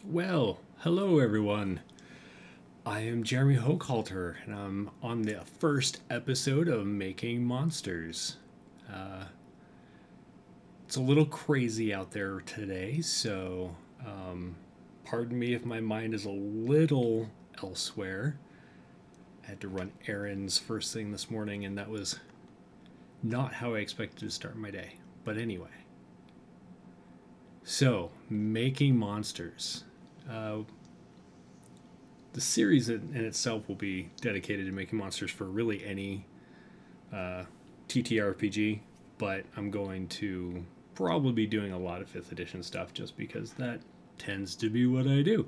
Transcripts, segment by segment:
Well, hello everyone. I am Jeremy Hochhalter, and I'm on the first episode of Making Monsters. Uh, it's a little crazy out there today, so pardon me if my mind is a little elsewhere. I had to run errands first thing this morning, and that was not how I expected to start my day. But anyway, so Making Monsters. Uh, the series in itself will be dedicated to making monsters for really any uh, TTRPG, but I'm going to probably be doing a lot of 5th edition stuff just because that tends to be what I do.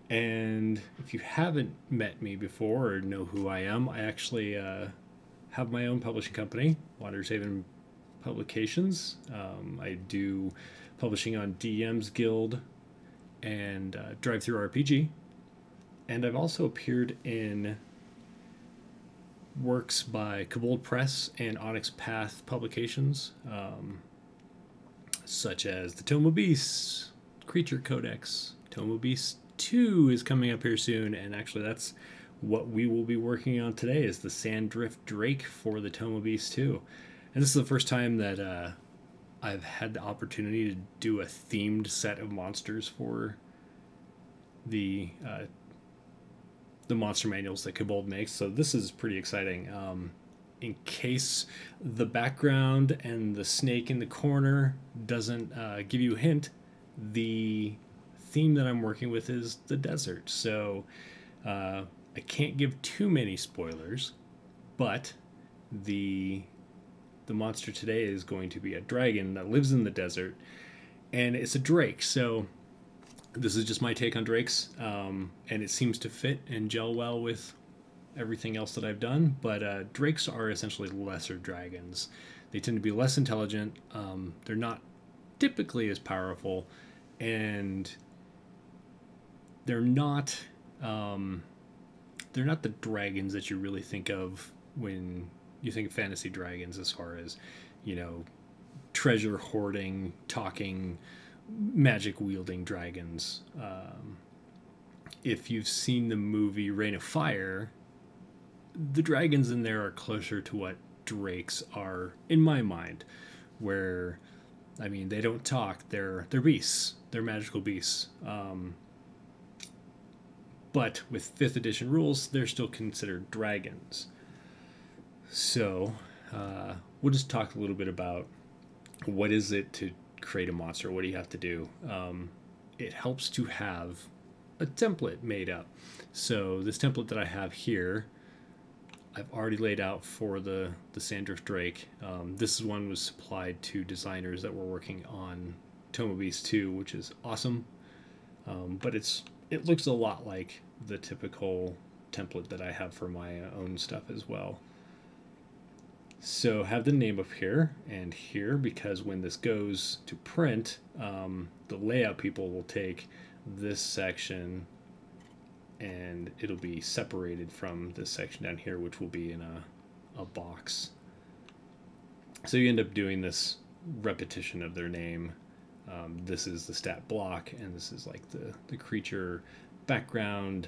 And if you haven't met me before or know who I am, I actually have my own publishing company, Waters Haven Publications. I do publishing on DM's Guild and Drive Through RPG. And I've also appeared in works by Kobold Press and Onyx Path Publications, such as the Tome of Beasts, Creature Codex. Tome of Beasts 2 is coming up here soon, and actually that's what we will be working on today is the Sanddrift Drake for the Tome of Beasts 2. And this is the first time that I've had the opportunity to do a themed set of monsters for the monster manuals that Kobold makes, so this is pretty exciting. In case the background and the snake in the corner doesn't give you a hint, the theme that I'm working with is the desert. So I can't give too many spoilers, but the monster today is going to be a dragon that lives in the desert, and it's a drake. So this is just my take on drakes, and it seems to fit and gel well with everything else that I've done. But drakes are essentially lesser dragons. They tend to be less intelligent. They're not typically as powerful, and they're not the dragons that you really think of when you think of fantasy dragons, as far as, treasure hoarding, talking, magic wielding dragons. If you've seen the movie Reign of Fire, the dragons in there are closer to what drakes are in my mind, where they don't talk, they're beasts, they're magical beasts, but with 5th edition rules they're still considered dragons. So we'll just talk a little bit about what is it to create a monster. What do you have to do? It helps to have a template made up. So this template that I have here, I've already laid out for the Sanddrift Drake. This one was supplied to designers that were working on Tome of Beasts 2, which is awesome. But it looks a lot like the typical template that I have for my own stuff as well. So have the name up here and here, because when this goes to print, the layout people will take this section and it'll be separated from this section down here, which will be in a box. So you end up doing this repetition of their name. This is the stat block, and this is like the creature background,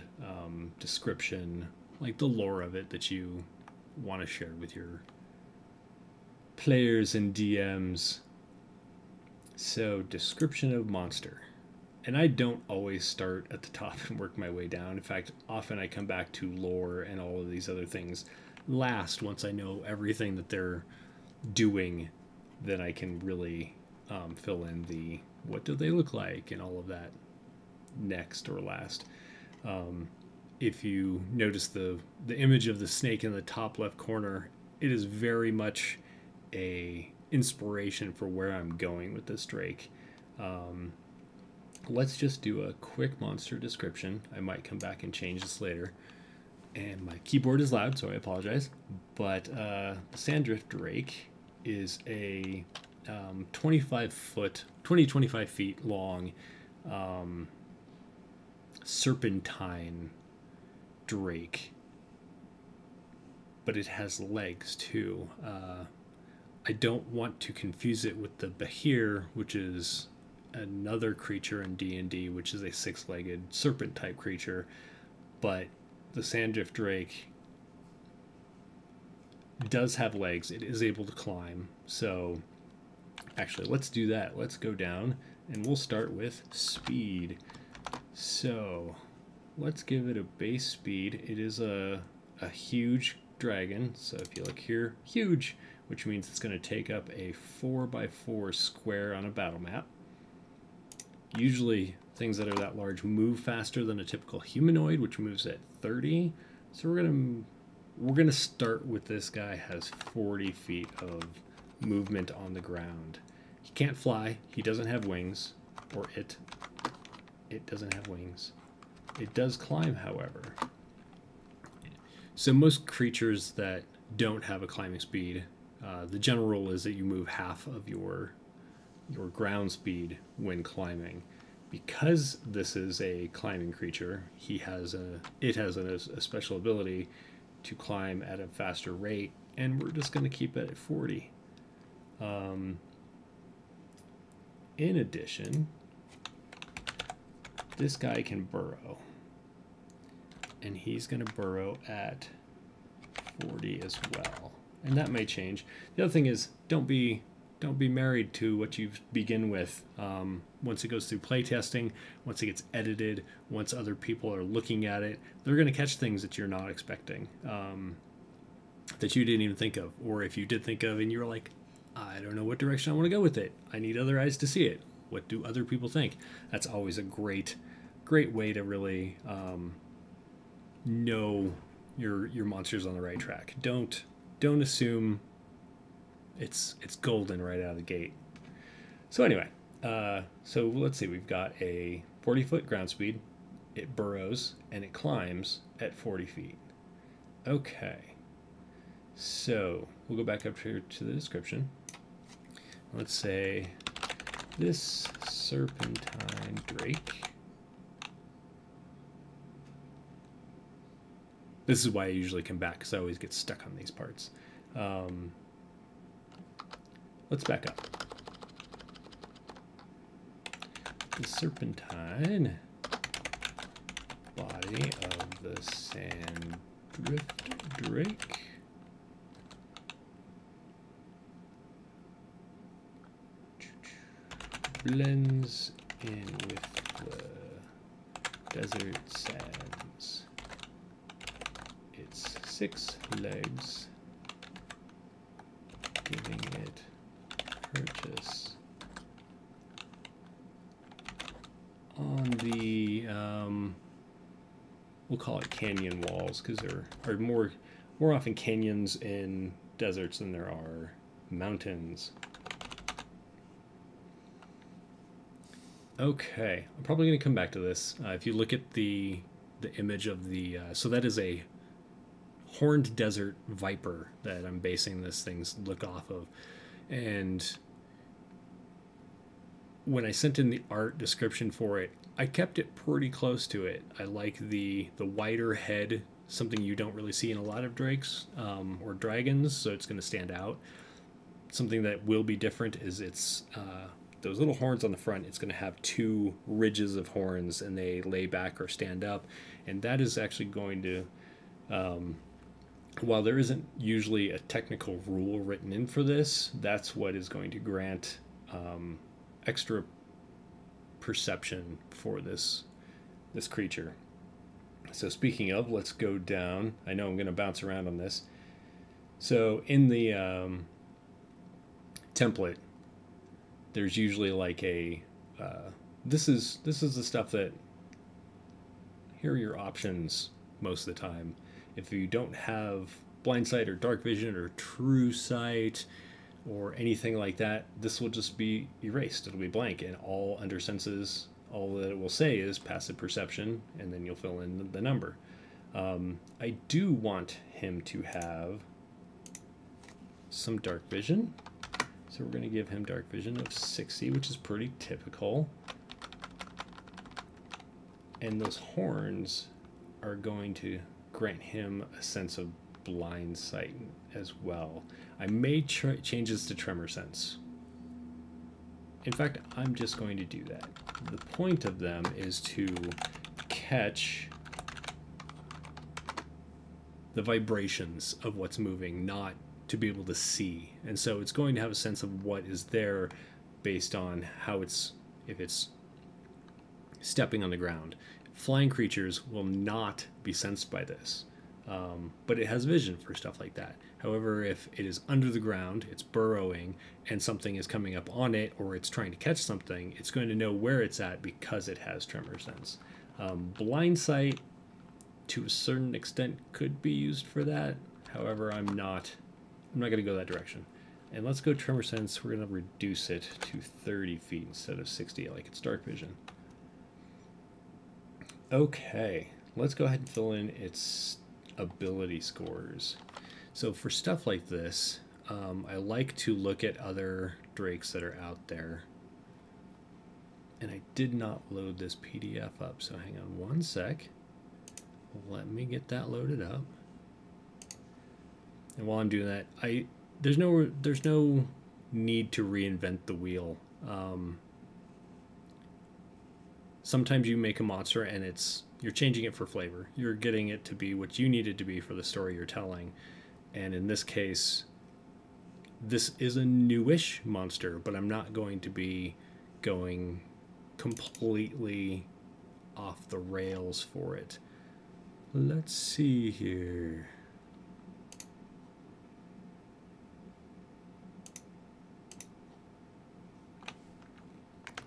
description, like the lore of it that you want to share with your players and DMs. So, description of monster. And I don't always start at the top and work my way down. In fact, often I come back to lore and all of these other things last, once I know everything that they're doing. Then I can really fill in the what do they look like and all of that next or last. If you notice the image of the snake in the top left corner, it is very much a inspiration for where I'm going with this drake. Let's just do a quick monster description. I might come back and change this later, and my keyboard is loud, so I apologize. But the Sanddrift Drake is a 25 feet long serpentine drake, but it has legs too. I don't want to confuse it with the Behir, which is another creature in D&D, which is a six-legged serpent-type creature, but the Sanddrift Drake does have legs. It is able to climb. So actually, let's do that. Let's go down, and we'll start with speed. So let's give it a base speed. It is a huge dragon. So if you look here, huge, which means it's going to take up a 4x4 square on a battle map. Usually things that are that large move faster than a typical humanoid, which moves at 30. So we're gonna start with this guy has 40 feet of movement on the ground. He can't fly. He doesn't have wings, or it doesn't have wings. It does climb, however. So most creatures that don't have a climbing speed, the general rule is that you move half of your ground speed when climbing. Because this is a climbing creature, it has a special ability to climb at a faster rate, and we're just going to keep it at 40. In addition, this guy can burrow, and he's going to burrow at 40 as well, and that may change. The other thing is, don't be married to what you begin with. Once it goes through playtesting, once it gets edited, once other people are looking at it, they're going to catch things that you're not expecting, that you didn't even think of. Or if you did think of and you were like, I don't know what direction I want to go with it. I need other eyes to see it. What do other people think? That's always a great way to really know your monster's on the right track. Don't assume it's golden right out of the gate. So anyway, so let's see, we've got a 40-foot ground speed, it burrows, and it climbs at 40 feet. Okay, so we'll go back up here to the description. Let's say this serpentine drake. This is why I usually come back, because I always get stuck on these parts. Let's back up. The serpentine body of the Sanddrift Drake blends in with the desert sands. Its 6 legs, giving it purchase on the we'll call it canyon walls, because there are more often canyons in deserts than there are mountains. Okay, I'm probably going to come back to this. If you look at the image of the so that is a horned desert viper that I'm basing this thing's look off of. And when I sent in the art description for it, I kept it pretty close to it. I like the wider head, something you don't really see in a lot of drakes or dragons, so it's going to stand out. Something that will be different is it's those little horns on the front. It's going to have 2 ridges of horns, and they lay back or stand up, and that is actually going to while there isn't usually a technical rule written in for this, that's what is going to grant extra perception for this creature. So speaking of, let's go down. I know I'm going to bounce around on this. So in the template, there's usually like a this is the stuff that, here are your options most of the time. If you don't have blind sight or dark vision or true sight or anything like that, this will just be erased. It'll be blank, and all under senses, all that it will say is passive perception, and then you'll fill in the number. I do want him to have some dark vision, so we're going to give him dark vision of 60, which is pretty typical. And those horns are going to grant him a sense of blind sight as well. I may change this to tremor sense. In fact, I'm just going to do that. The point of them is to catch the vibrations of what's moving, not to be able to see. And so it's going to have a sense of what is there based on how it's, if it's stepping on the ground. Flying creatures will not be sensed by this, but it has vision for stuff like that. However, if it is under the ground, it's burrowing, and something is coming up on it, or it's trying to catch something, it's going to know where it's at because it has tremor sense. Blind sight, to a certain extent, could be used for that. However, I'm not going to go that direction. And let's go tremor sense. We're going to reduce it to 30 feet instead of 60, like it's dark vision. Okay, let's go ahead and fill in its ability scores. So for stuff like this, I like to look at other drakes that are out there. And I did not load this PDF up, so hang on one sec. Let me get that loaded up. And while I'm doing that, there's no need to reinvent the wheel. Sometimes you make a monster and you're changing it for flavor. You're getting it to be what you need it to be for the story you're telling. And in this case, this is a newish monster, but I'm not going to be going completely off the rails for it. Let's see here.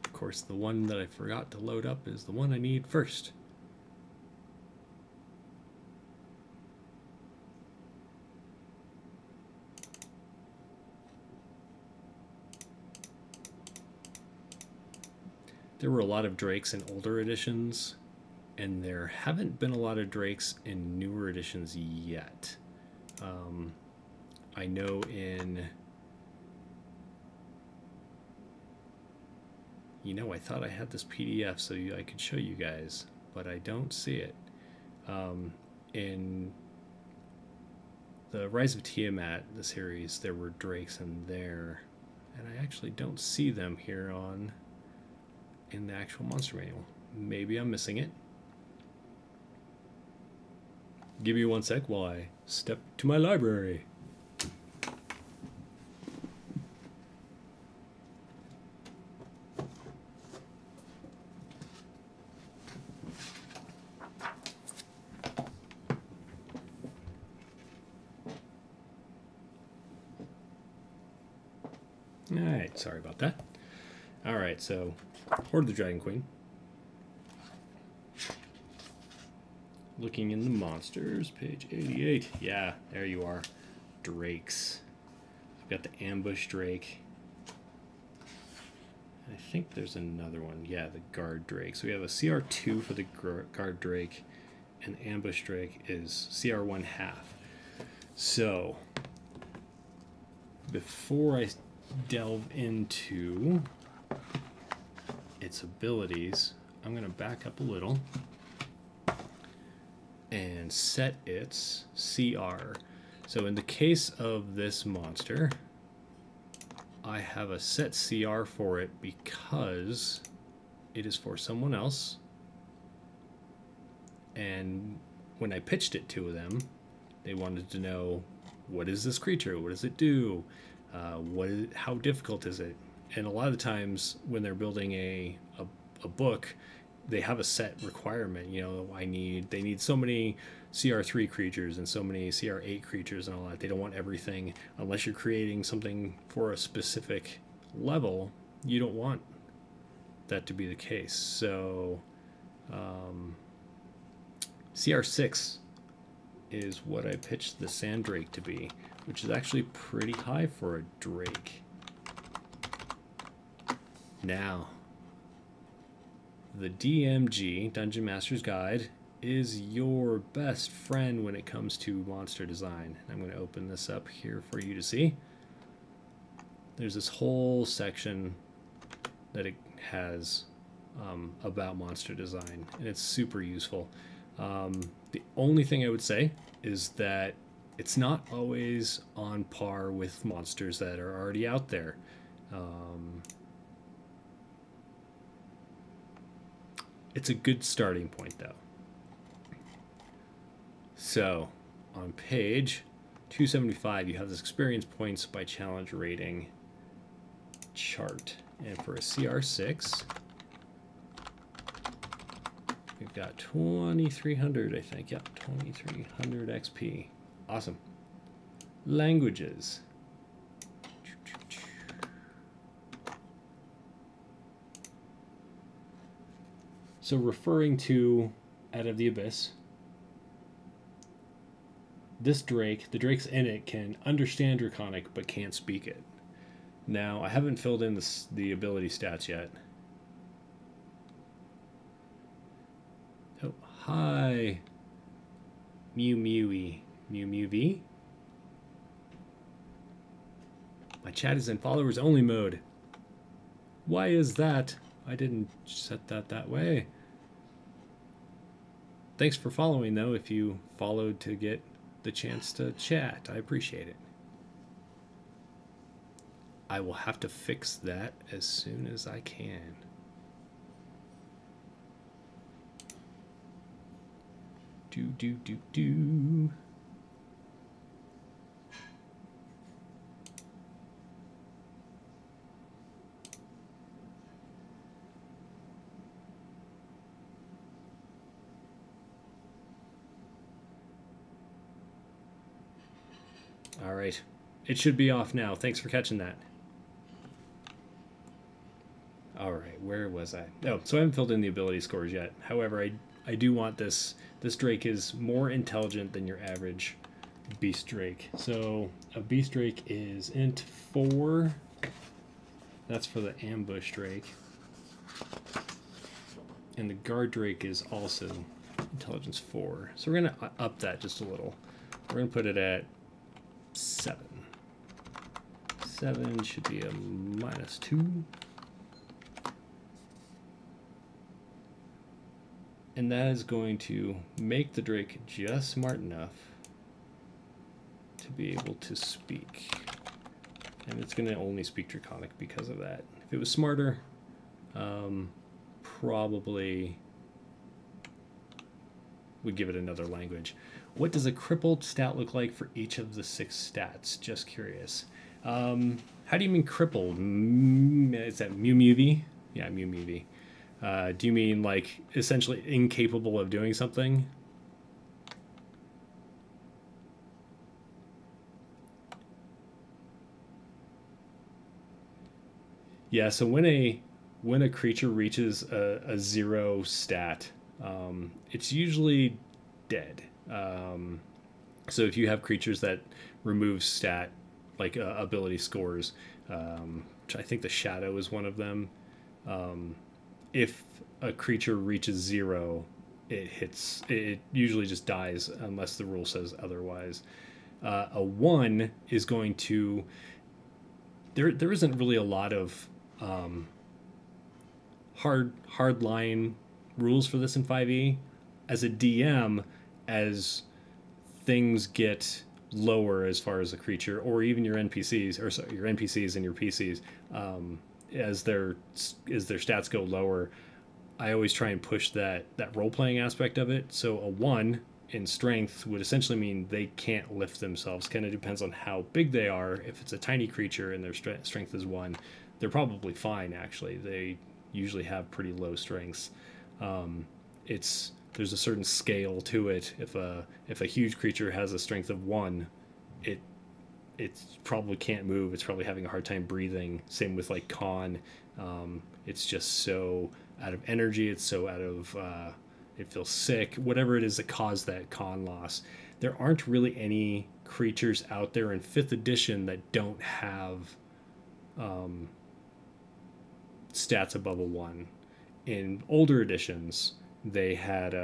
Of course, the one that I forgot to load up is the one I need first. There were a lot of drakes in older editions, and there haven't been a lot of drakes in newer editions yet. I know in... You know, I thought I had this PDF so I could show you guys, but I don't see it. In the Rise of Tiamat, the series, there were drakes in there, and I actually don't see them here in the actual monster manual. Maybe I'm missing it. Give me one sec while I step to my library. Alright, sorry about that. Alright, so Horde of the Dragon Queen. Looking in the monsters, page 88. Yeah, there you are. Drakes. I've got the ambush drake. I think there's another one. Yeah, the guard drake. So we have a CR2 for the guard drake, and the ambush drake is CR1 half. So before I delve into its abilities, I'm going to back up a little and set its CR. So in the case of this monster, I have a set CR for it because it is for someone else, and when I pitched it to them, they wanted to know, what is this creature? What does it do? How difficult is it? And a lot of the times when they're building a book, they have a set requirement. You know, they need so many CR3 creatures and so many CR8 creatures and all that. They don't want everything. Unless you're creating something for a specific level, you don't want that to be the case. So CR6 is what I pitched the Sanddrift to be, which is actually pretty high for a drake. Now, the DMG, Dungeon Master's Guide, is your best friend when it comes to monster design. I'm going to open this up here for you to see. There's this whole section that it has about monster design, and it's super useful. The only thing I would say is that it's not always on par with monsters that are already out there. It's a good starting point, though. So, on page 275, you have this experience points by challenge rating chart. And for a CR6, we've got 2300, I think. Yep, 2300 XP. Awesome. Languages. So referring to Out of the Abyss, this Drake, the Drakes in it can understand Draconic but can't speak it. Now, I haven't filled in the ability stats yet. Oh, hi. Mew Mewy. Mew Mew V? My chat is in followers only mode. Why is that? I didn't set that way. Thanks for following, though, if you followed to get the chance to chat. I appreciate it. I will have to fix that as soon as I can. Do. All right. It should be off now. Thanks for catching that. All right, where was I? Oh, so I haven't filled in the ability scores yet. However, I do want this. This Drake is more intelligent than your average Beast Drake. So a Beast Drake is int 4. That's for the Ambush Drake. And the Guard Drake is also intelligence 4. So we're going to up that just a little. We're going to put it at 7. 7 should be a -2. And that is going to make the Drake just smart enough to be able to speak. And it's going to only speak Draconic because of that. If it was smarter, probably would give it another language. What does a crippled stat look like for each of the 6 stats? Just curious. How do you mean crippled? Is that Mew Mew V? Yeah, Mew Mew V. Do you mean like essentially incapable of doing something? Yeah, so when a creature reaches a 0 stat, it's usually dead. So if you have creatures that remove stat, like ability scores, which I think the Shadow is one of them, if a creature reaches 0, it usually just dies unless the rule says otherwise. A 1 is going to... There isn't really a lot of hard line rules for this in 5e. As a DM, as things get lower as far as a creature, or even your NPCs, or sorry, your NPCs and your PCs, as their stats go lower, I always try and push that role-playing aspect of it. So a 1 in strength would essentially mean they can't lift themselves. Kind of depends on how big they are. If it's a tiny creature and their strength is 1, they're probably fine, actually. They usually have pretty low strengths. There's a certain scale to it. If a huge creature has a strength of 1, it probably can't move. It's probably having a hard time breathing. Same with like con. It's just so out of energy. It's so out of it feels sick. Whatever it is that caused that con loss. There aren't really any creatures out there in 5th edition that don't have stats above a 1. In older editions, they had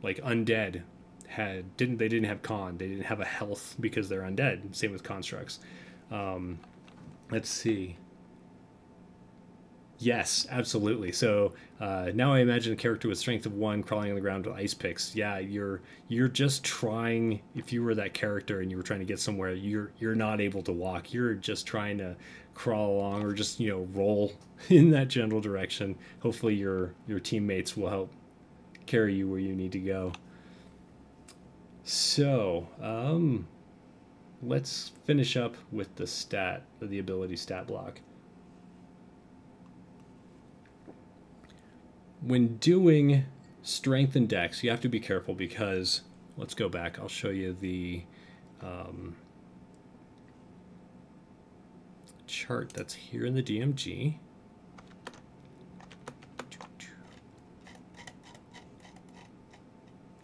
like undead didn't have con. They didn't have a health because they're undead. Same with constructs. Let's see. Yes, absolutely. So now I imagine a character with strength of one crawling on the ground with ice picks. Yeah, you're just trying. If you were that character and you were trying to get somewhere, you're not able to walk. You're just trying to crawl along or just roll in that general direction. Hopefully your teammates will help carry you where you need to go. So let's finish up with the ability stat block. When doing strength and dex, you have to be careful because let's go back. I'll show you the chart that's here in the DMG.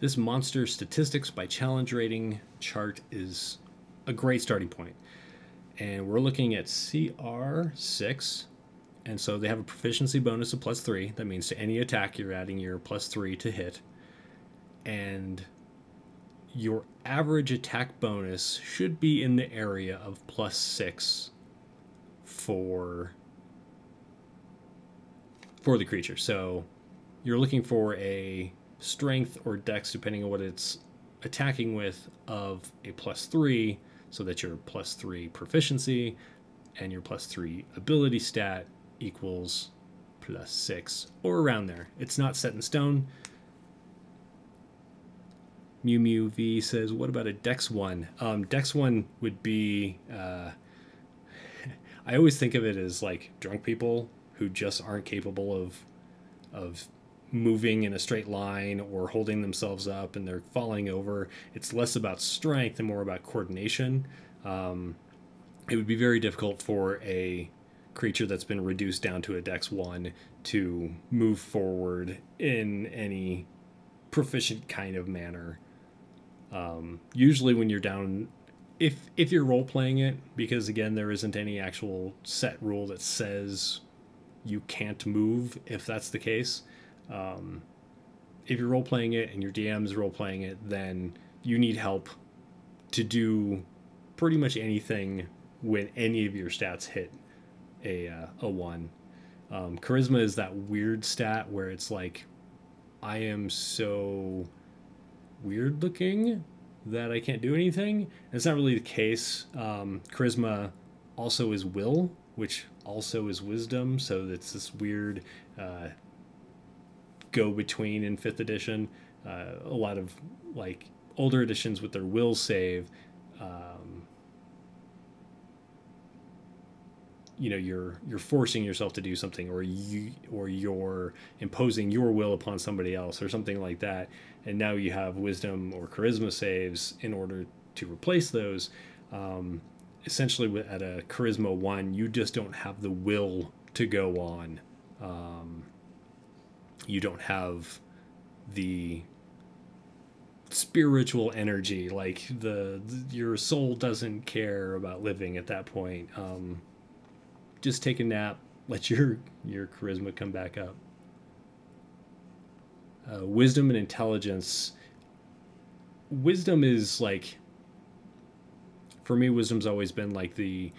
This monster statistics by challenge rating chart is a great starting point. And we're looking at CR6. And so they have a proficiency bonus of +3. That means to any attack, you're adding your +3 to hit. And your average attack bonus should be in the area of +6 for the creature. So you're looking for a strength or dex, depending on what it's attacking with, of a +3, so that your +3 proficiency and your +3 ability stat equals +6 or around there. It's not set in stone. Mew Mew V says, what about a Dex 1? Dex 1 would be, I always think of it as like drunk people who just aren't capable of moving in a straight line or holding themselves up and they're falling over. It's less about strength and more about coordination. It would be very difficult for a creature that's been reduced down to a Dex 1 to move forward in any proficient kind of manner. Usually when you're down, if you're role playing it, because again there isn't any actual set rule that says you can't move if that's the case. If you're role playing it and your DM is role playing it, then you need help to do pretty much anything when any of your stats hit a 1. Charisma is that weird stat where it's like, I am so weird looking that I can't do anything. And it's not really the case. Charisma also is will, which also is wisdom, so it's this weird go between in 5th edition. A lot of like older editions with their will save, you're forcing yourself to do something, or you're imposing your will upon somebody else or something like that, and now you have wisdom or charisma saves in order to replace those. Essentially at a charisma 1, you just don't have the will to go on. You don't have the spiritual energy, like your soul doesn't care about living at that point. Just take a nap, let your charisma come back up. Wisdom and intelligence. Wisdom is like, for me, wisdom's always been like the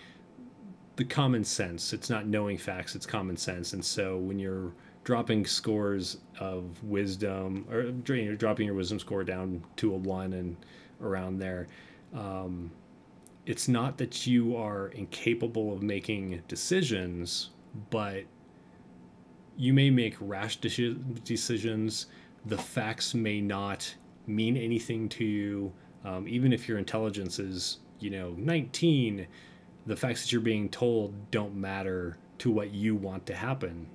common sense. It's not knowing facts, it's common sense. And so when you're dropping scores of wisdom, or you're dropping your wisdom score down to a 1 and around there, it's not that you are incapable of making decisions, but you may make rash decisions. The facts may not mean anything to you. Even if your intelligence is, 19, the facts that you're being told don't matter to what you want to happen.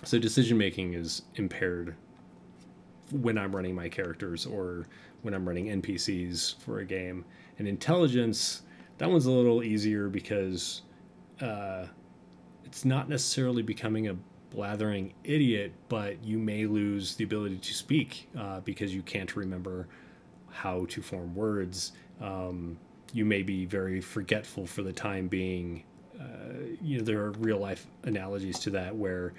So decision making is impaired when I'm running my characters or when I'm running NPCs for a game. And intelligence, that one's a little easier because it's not necessarily becoming a blathering idiot, but you may lose the ability to speak because you can't remember how to form words. You may be very forgetful for the time being. There are real life analogies to that where,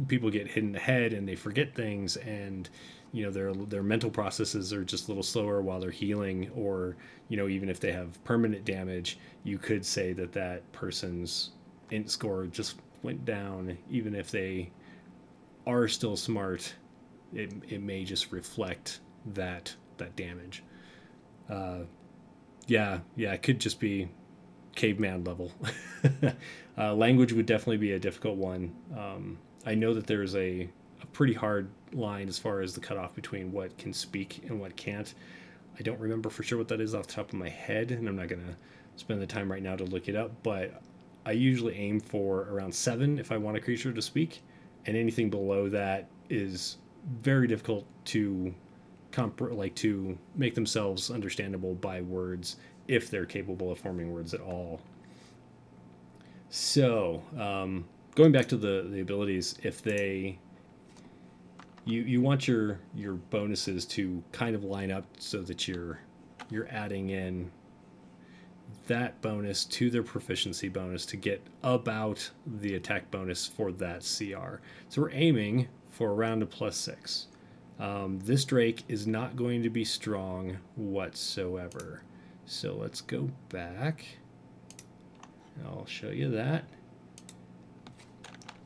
people get hit in the head and they forget things, and their mental processes are just a little slower while they're healing, or even if they have permanent damage, you could say that that person's int score just went down. Even if they are still smart, it may just reflect that damage. Yeah, it could just be caveman level. Language would definitely be a difficult one. I know that there's a pretty hard line as far as the cutoff between what can speak and what can't. I don't remember for sure what that is off the top of my head, and I'm not going to spend the time right now to look it up, but I usually aim for around 7 if I want a creature to speak, and anything below that is very difficult to to make themselves understandable by words, if they're capable of forming words at all. So, going back to the abilities, if they you want your bonuses to kind of line up so that you're adding in that bonus to their proficiency bonus to get about the attack bonus for that CR. So we're aiming for around a +6. This Drake is not going to be strong whatsoever. So let's go back. I'll show you that.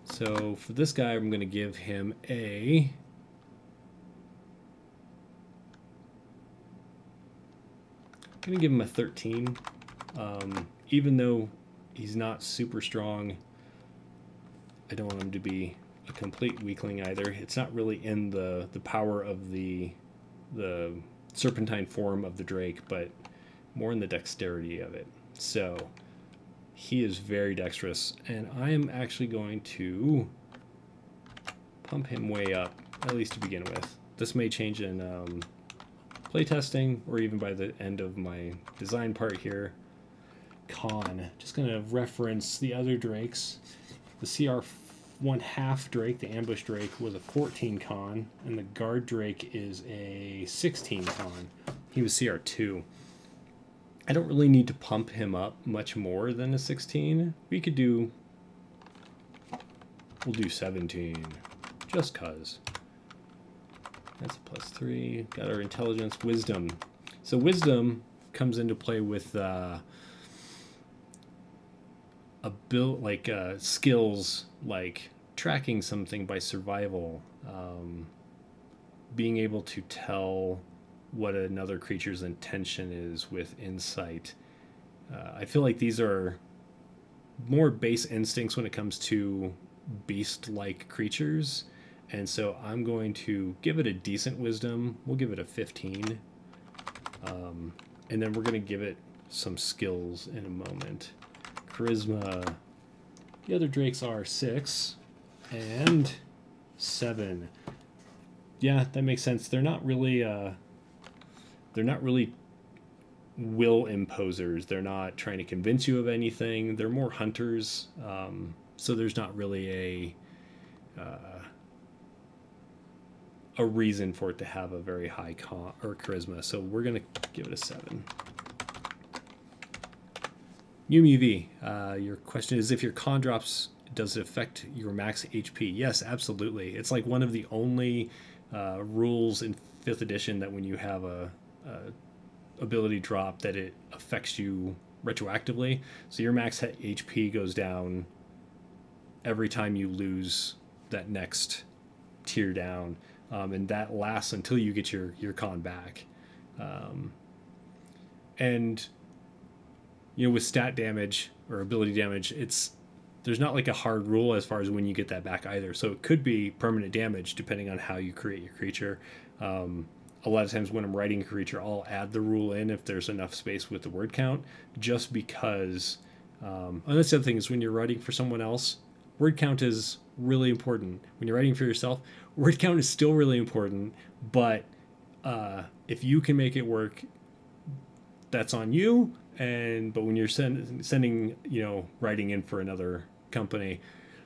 So for this guy, I'm going to give him a... I'm going to give him a 13. Even though he's not super strong, I don't want him to be a complete weakling either. It's not really in the power of the serpentine form of the Drake, but more in the dexterity of it. So he is very dexterous, and I am actually going to pump him way up, at least to begin with. This may change in playtesting, or even by the end of my design part here. Con. Just going to reference the other Drakes. The CR 1/2 Drake, the Ambush Drake, was a 14 con, and the Guard Drake is a 16 con. He was CR 2. I don't really need to pump him up much more than a 16. We'll do 17, just cause. That's a +3. Got our intelligence, wisdom. So wisdom comes into play with skills like tracking something by survival, being able to tell what another creature's intention is with insight. I feel like these are more base instincts when it comes to beast-like creatures, and so I'm going to give it a decent wisdom. We'll give it a 15, and then we're going to give it some skills in a moment. Charisma. The other Drakes are 6 and 7. Yeah, that makes sense. They're not really will imposers. They're not trying to convince you of anything. They're more hunters. So there's not really a reason for it to have a very high con or charisma. So we're gonna give it a 7. UMUV, your question is, if your con drops, does it affect your max HP? Yes, absolutely. It's like one of the only rules in 5th edition that when you have a ability drop, that it affects you retroactively. So your max HP goes down every time you lose that next tier down, and that lasts until you get your con back. And with stat damage or ability damage, there's not like a hard rule as far as when you get that back either. So it could be permanent damage depending on how you create your creature. A lot of times when I'm writing a creature, I'll add the rule in if there's enough space with the word count, just because. And that's the other thing, is when you're writing for someone else, word count is really important. When you're writing for yourself, word count is still really important, but if you can make it work, that's on you. But when you're sending writing in for another company,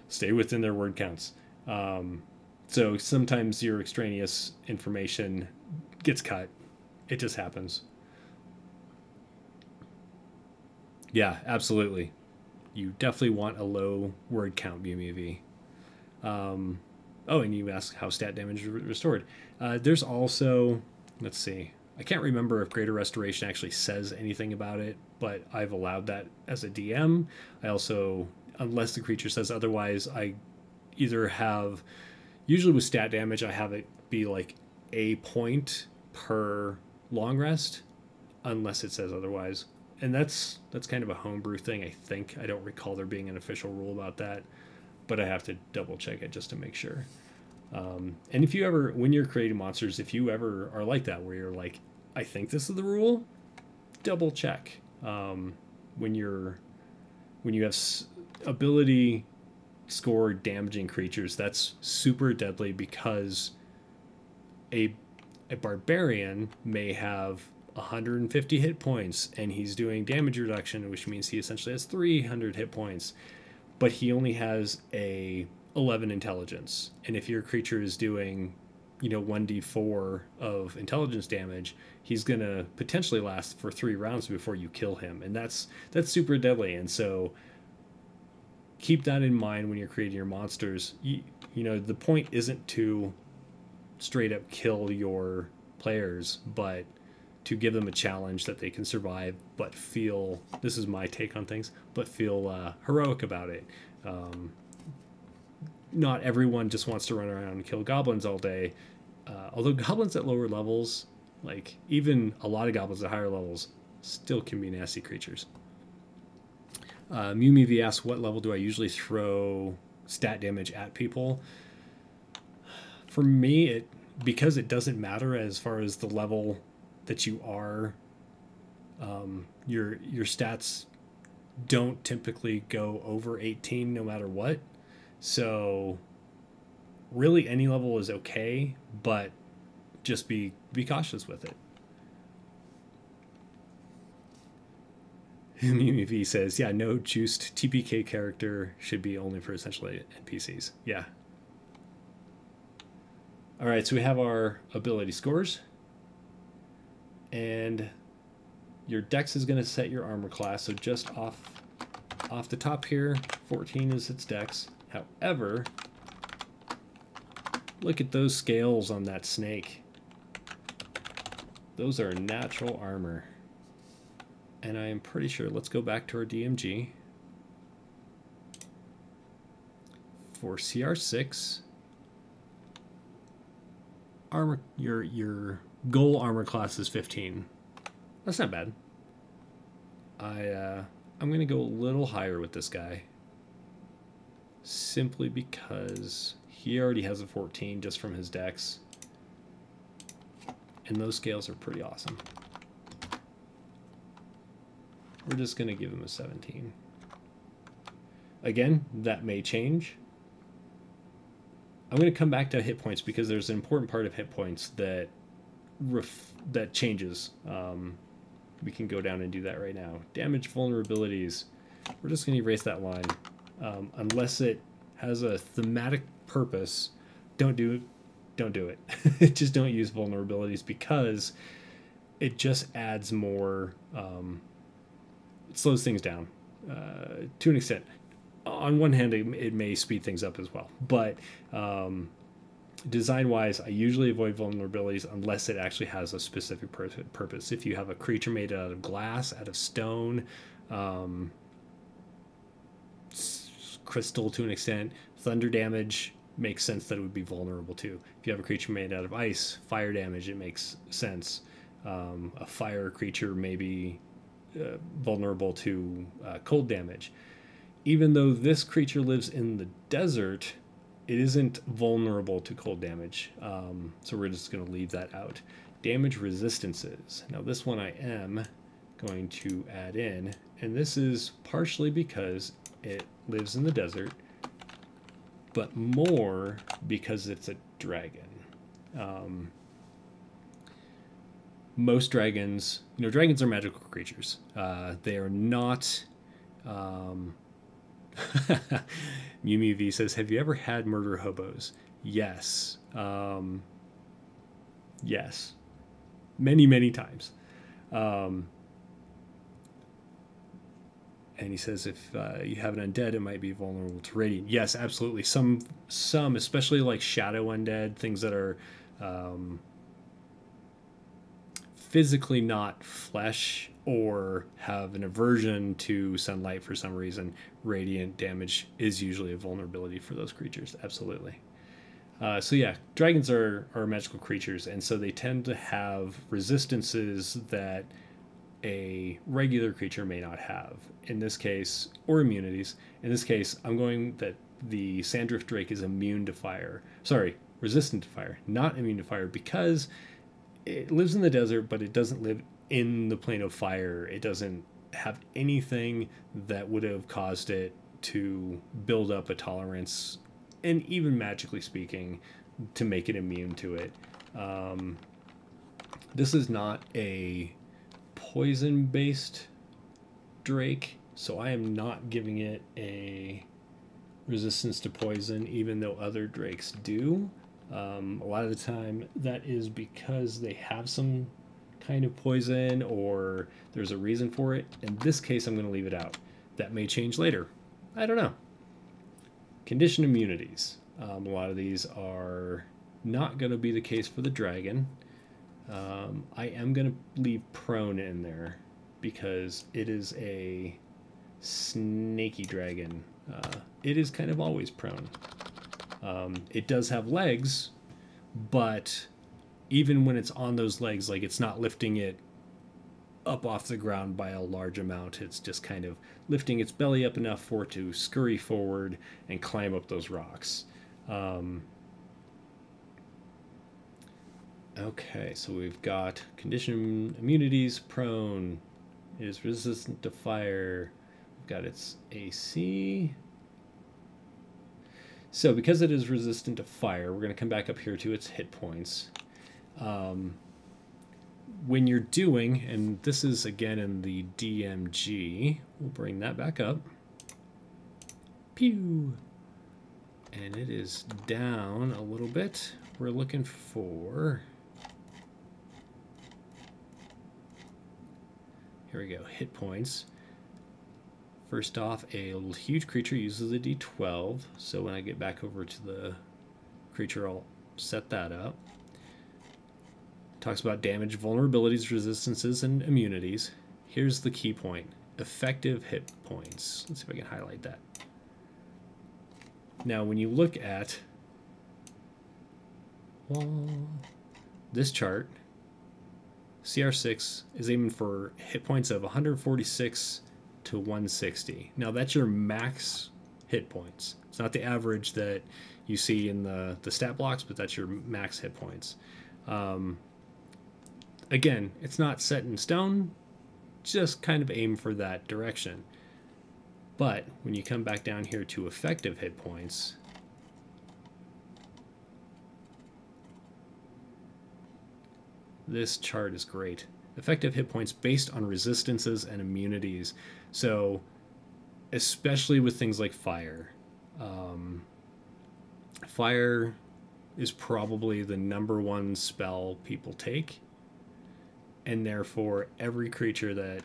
stay within their word counts. So sometimes your extraneous information gets cut. It just happens. Yeah, absolutely. You definitely want a low word count BMUV. Oh, and you ask how stat damage is restored. There's also, let's see, I can't remember if Greater Restoration actually says anything about it, but I've allowed that as a DM. I also, unless the creature says otherwise, I either have, usually with stat damage, I have it be like a point per long rest, unless it says otherwise. And that's kind of a homebrew thing, I think. I don't recall there being an official rule about that, but I have to double check it just to make sure. And if you ever, when you're creating monsters, if you ever are like that, where you're like, I think this is the rule, double check. When you have ability score damaging creatures, that's super deadly because a barbarian may have 150 hit points and he's doing damage reduction, which means he essentially has 300 hit points, but he only has a 11 intelligence. And if your creature is doing 1d4 of intelligence damage, he's gonna potentially last for 3 rounds before you kill him, and that's super deadly. And so keep that in mind when you're creating your monsters. The point isn't to straight up kill your players, but to give them a challenge that they can survive, but feel, this is my take on things, but feel heroic about it. Not everyone just wants to run around and kill goblins all day. Although goblins at lower levels, like even a lot of goblins at higher levels, still can be nasty creatures. MewMeV asks, what level do I usually throw stat damage at people? For me, because it doesn't matter as far as the level that you are, your stats don't typically go over 18 no matter what. So really any level is okay, but just be cautious with it. MemeV says, yeah, no juiced TPK character should be only for essentially NPCs. Yeah. All right, so we have our ability scores. And your dex is going to set your armor class. So just off the top here, 14 is its dex. However, look at those scales on that snake. Those are natural armor. And I am pretty sure, let's go back to our DMG. For CR6, armor, your goal armor class is 15. That's not bad. I'm going to go a little higher with this guy, simply because he already has a 14 just from his dex, and those scales are pretty awesome. We're just going to give him a 17. Again, that may change. I'm going to come back to hit points because there's an important part of hit points that changes. We can go down and do that right now. Damage vulnerabilities. We're just going to erase that line. Unless it has a thematic purpose, don't do it. Just don't use vulnerabilities because it just adds more. It slows things down to an extent. On one hand, it may speed things up as well, but design-wise, I usually avoid vulnerabilities unless it actually has a specific purpose. If you have a creature made out of glass, out of stone, crystal to an extent, thunder damage makes sense that it would be vulnerable to. If you have a creature made out of ice, fire damage, it makes sense. A fire creature may be vulnerable to cold damage. Even though this creature lives in the desert, it isn't vulnerable to cold damage. So we're just going to leave that out. Damage resistances. Now this one I am going to add in, and this is partially because it lives in the desert, but more because it's a dragon. Most dragons, dragons are magical creatures. They are not... MewMeV says, have you ever had murder hobos? Yes. Yes. Many, many times. And he says if you have an undead, it might be vulnerable to radiant. Yes, absolutely. Some, especially like shadow undead, things that are physically not flesh or have an aversion to sunlight for some reason, radiant damage is usually a vulnerability for those creatures. Absolutely. So yeah, dragons are magical creatures, and so they tend to have resistances that a regular creature may not have. In this case, or immunities. In this case, I'm going that the Sanddrift Drake is immune to fire. Sorry, resistant to fire, not immune to fire, because it lives in the desert, but it doesn't live in the plane of fire. It doesn't have anything that would have caused it to build up a tolerance, and even magically speaking, to make it immune to it. This is not a poison-based drake, so I am not giving it a resistance to poison, even though other drakes do. A lot of the time that is because they have some kind of poison or there's a reason for it. In this case, I'm going to leave it out. That may change later. I don't know. Condition immunities. A lot of these are not going to be the case for the dragon. I am going to leave prone in there because it is a snaky dragon. It is kind of always prone. It does have legs, but even when it's on those legs, like it's not lifting it up off the ground by a large amount. It's just kind of lifting its belly up enough for it to scurry forward and climb up those rocks. Okay, so we've got condition immunities, prone, it is resistant to fire, we've got its AC. So because it is resistant to fire, we're going to come back up here to its hit points. When you're doing, and this is again in the DMG, we'll bring that back up. Pew! And it is down a little bit. We're looking for... Here we go, hit points. First off, a huge creature uses a D12, so when I get back over to the creature, I'll set that up. Talks about damage, vulnerabilities, resistances, and immunities. Here's the key point. Effective hit points. Let's see if I can highlight that. Now, when you look at this chart, CR6 is aiming for hit points of 146 to 160. Now, that's your max hit points. It's not the average that you see in the stat blocks, but that's your max hit points. Again, it's not set in stone, just kind of aim for that direction. But when you come back down here to effective hit points, this chart is great. Effective hit points based on resistances and immunities. So, especially with things like fire. Fire is probably the #1 spell people take. And therefore, every creature that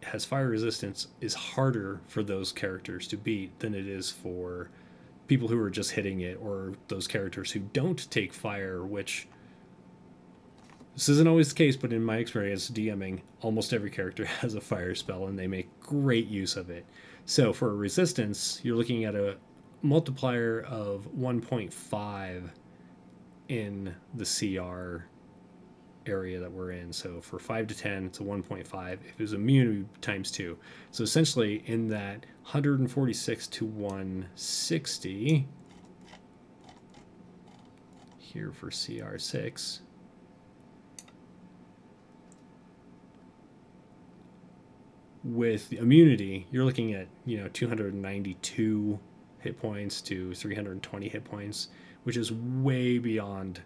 has fire resistance is harder for those characters to beat than it is for people who are just hitting it, or those characters who don't take fire, which this isn't always the case, but in my experience DMing, almost every character has a fire spell and they make great use of it. So for a resistance, you're looking at a multiplier of 1.5 in the CR area that we're in. So for 5 to 10, it's a 1.5. If it was immune, it would be times 2. So essentially in that 146 to 160 here for CR6, with immunity, you're looking at, 292 hit points to 320 hit points, which is way beyond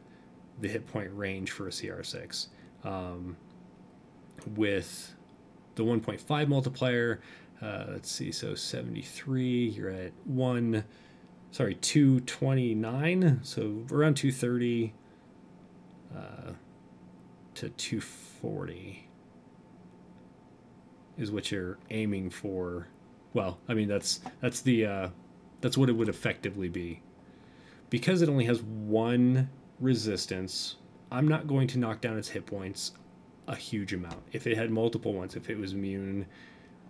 the hit point range for a CR6. With the 1.5 multiplier, let's see, so 73, you're at 229, so around 230 to 240. is what you're aiming for. Well, I mean that's what it would effectively be. Because it only has one resistance, I'm not going to knock down its hit points a huge amount. If it had multiple ones, if it was immune,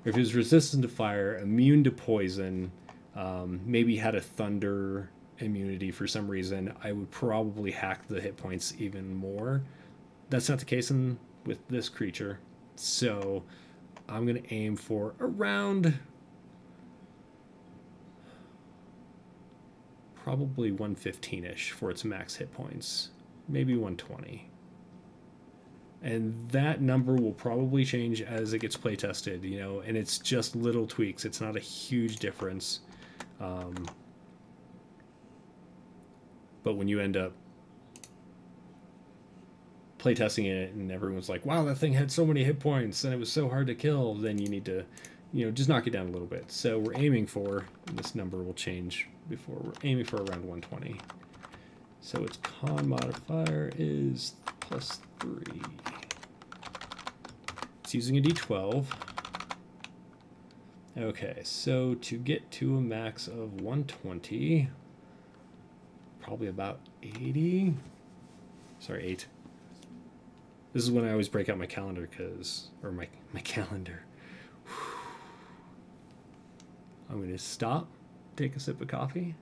or if it was resistant to fire, immune to poison, maybe had a thunder immunity for some reason, I would probably hack the hit points even more. That's not the case with this creature. So I'm going to aim for around probably 115-ish for its max hit points. Maybe 120. And that number will probably change as it gets play tested, you know, and it's just little tweaks. It's not a huge difference. But when you end up playtesting it and everyone's like, wow, that thing had so many hit points and it was so hard to kill, then you need to, you know, just knock it down a little bit. So we're aiming for, this number will change before, we're aiming for around 120. So its con modifier is +3. It's using a d12. Okay, so to get to a max of 120, probably about 80. Sorry, 8. This is when I always break out my calendar or my calendar. I'm going to stop, take a sip of coffee.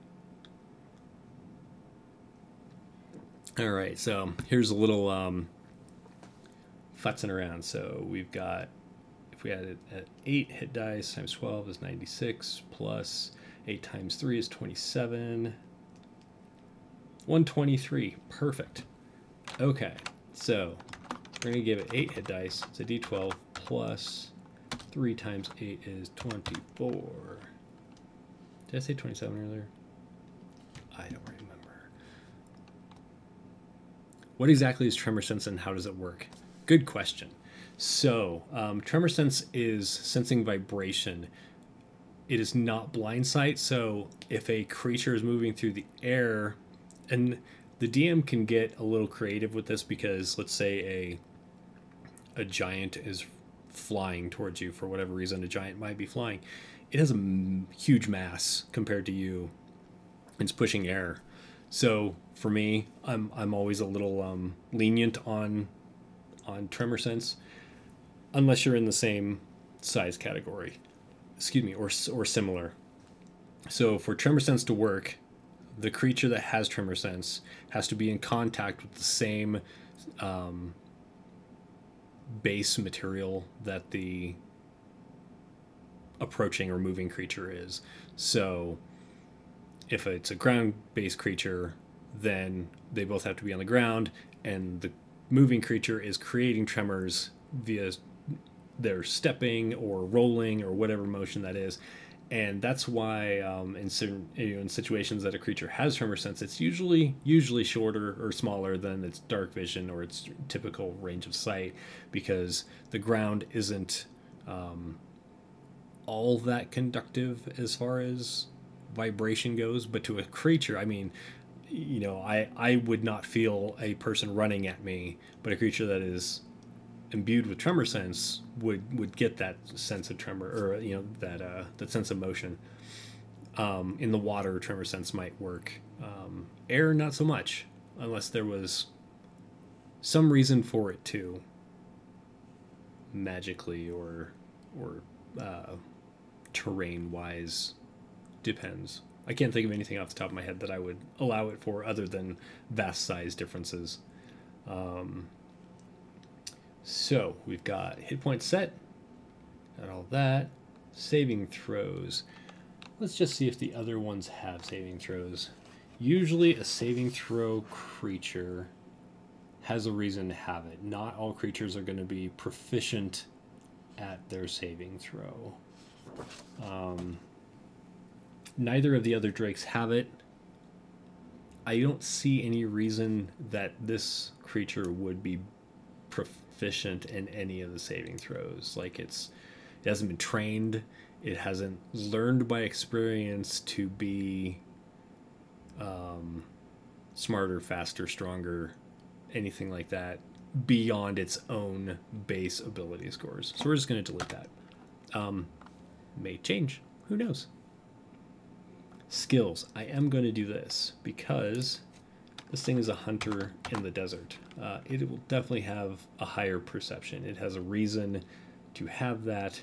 All right, so here's a little futzing around. So we've got, if we had it at 8 hit dice times 12 is 96, plus 8 times 3 is 27. 123, perfect. Okay, so we're going to give it 8 hit dice. It's a d12 plus 3 times 8 is 24. Did I say 27 earlier? I don't remember. What exactly is Tremor Sense and how does it work? Good question. So, Tremor Sense is sensing vibration. It is not blind sight, so if a creature is moving through the air, and the DM can get a little creative with this because let's say a giant is flying towards you for whatever reason, a giant might be flying. It has a huge mass compared to you. It's pushing air. So for me, I'm always a little lenient on Tremor Sense, unless you're in the same size category, excuse me, or similar. So for Tremor Sense to work, the creature that has Tremor Sense has to be in contact with the same base material that the approaching or moving creature is. So if it's a ground-based creature, then they both have to be on the ground, and the moving creature is creating tremors via their stepping or rolling or whatever motion that is. And that's why in situations that a creature has Tremor Sense, it's usually shorter or smaller than its dark vision or its typical range of sight, because the ground isn't all that conductive as far as vibration goes. But to a creature, I mean, you know, I would not feel a person running at me, but a creature that is imbued with Tremor Sense would get that sense of tremor, or you know, that sense of motion. In the water, Tremor Sense might work. Air, not so much, unless there was some reason for it to magically or terrain wise. Depends. I can't think of anything off the top of my head that I would allow it for other than vast size differences. So we've got hit points set and all that. Saving throws. Let's just see if the other ones have saving throws. Usually a saving throw creature has a reason to have it. Not all creatures are going to be proficient at their saving throw. Neither of the other drakes have it. I don't see any reason that this creature would be proficient in any of the saving throws. Like it hasn't been trained. It hasn't learned by experience to be smarter, faster, stronger, anything like that beyond its own base ability scores. So we're just going to delete that. May change. Who knows? Skills. I am going to do this because this thing is a hunter in the desert. It will definitely have a higher perception. It has a reason to have that.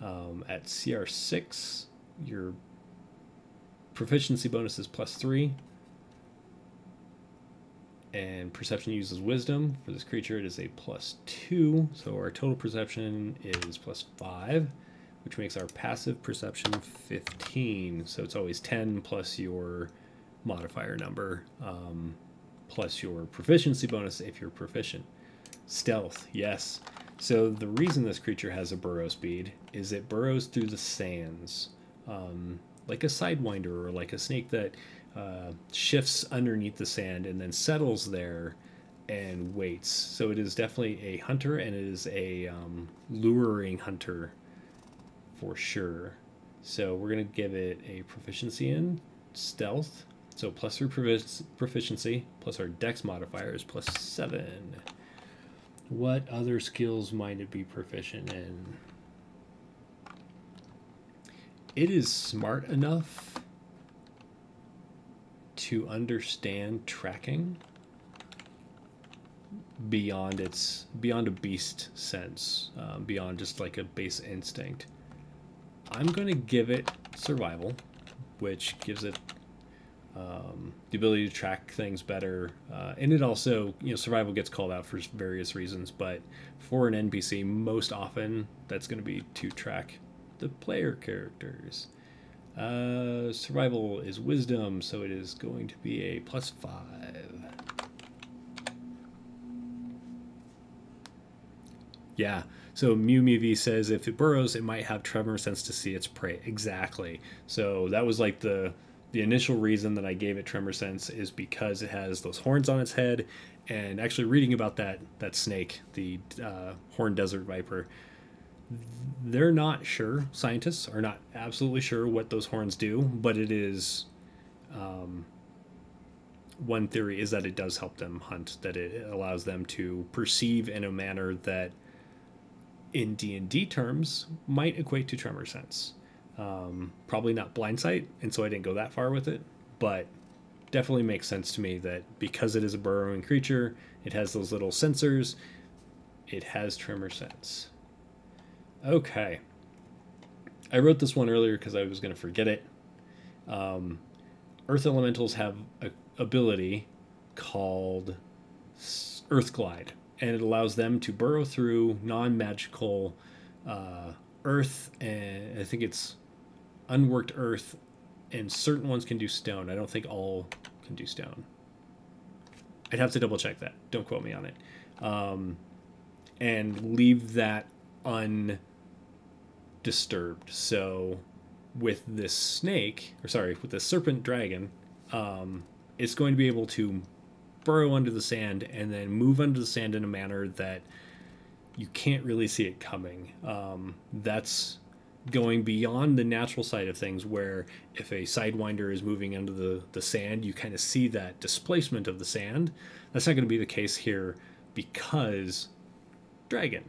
At CR6, your proficiency bonus is +3. And perception uses wisdom. For this creature, it is a +2. So our total perception is +5, which makes our passive perception 15. So it's always 10 plus your modifier number, plus your proficiency bonus if you're proficient. Stealth, yes. So the reason this creature has a burrow speed is it burrows through the sands, like a sidewinder or like a snake that shifts underneath the sand and then settles there and waits. So it is definitely a hunter, and it is a luring hunter for sure. So we're going to give it a proficiency in stealth. So +3 proficiency, plus our dex modifier is +7. What other skills might it be proficient in? It is smart enough to understand tracking beyond a beast sense, beyond just like a base instinct. I'm going to give it survival, which gives it the ability to track things better, and it also, survival gets called out for various reasons, but for an NPC, most often that's going to be to track the player characters. Survival is wisdom, so it is going to be a +5. Yeah, so MewMeV says if it burrows, it might have tremor sense to see its prey. Exactly. So that was like the initial reason that I gave it tremor sense, is because it has those horns on its head. And actually reading about that snake, the horned desert viper, they're not sure, scientists are not absolutely sure what those horns do, but it is, one theory is that it does help them hunt, that it allows them to perceive in a manner that in D&D terms might equate to tremor sense. Probably not blind sight, and so I didn't go that far with it, but definitely makes sense to me that because it is a burrowing creature, it has those little sensors, it has tremor sense. Okay. I wrote this one earlier because I was going to forget it. Earth elementals have an ability called Earth Glide, and it allows them to burrow through non-magical earth, and I think it's unworked earth, and certain ones can do stone. I don't think all can do stone. I'd have to double check that. Don't quote me on it. And leave that undisturbed. So with this snake, with this serpent dragon, it's going to be able to burrow under the sand and then move under the sand in a manner that you can't really see it coming. That's going beyond the natural side of things, where if a sidewinder is moving under the sand, you kind of see that displacement of the sand. That's not going to be the case here because dragon.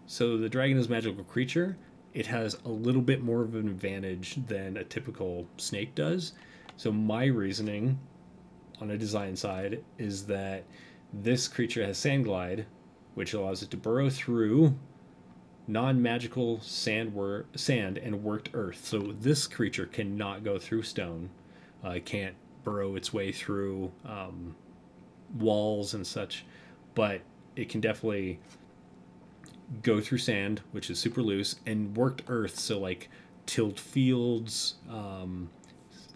So the dragon is a magical creature. It has a little bit more of an advantage than a typical snake does. So my reasoning on a design side is that this creature has sand glide, which allows it to burrow through non-magical sand and worked earth. So this creature cannot go through stone. It can't burrow its way through walls and such, but it can definitely go through sand, which is super loose, and worked earth, so like tilled fields,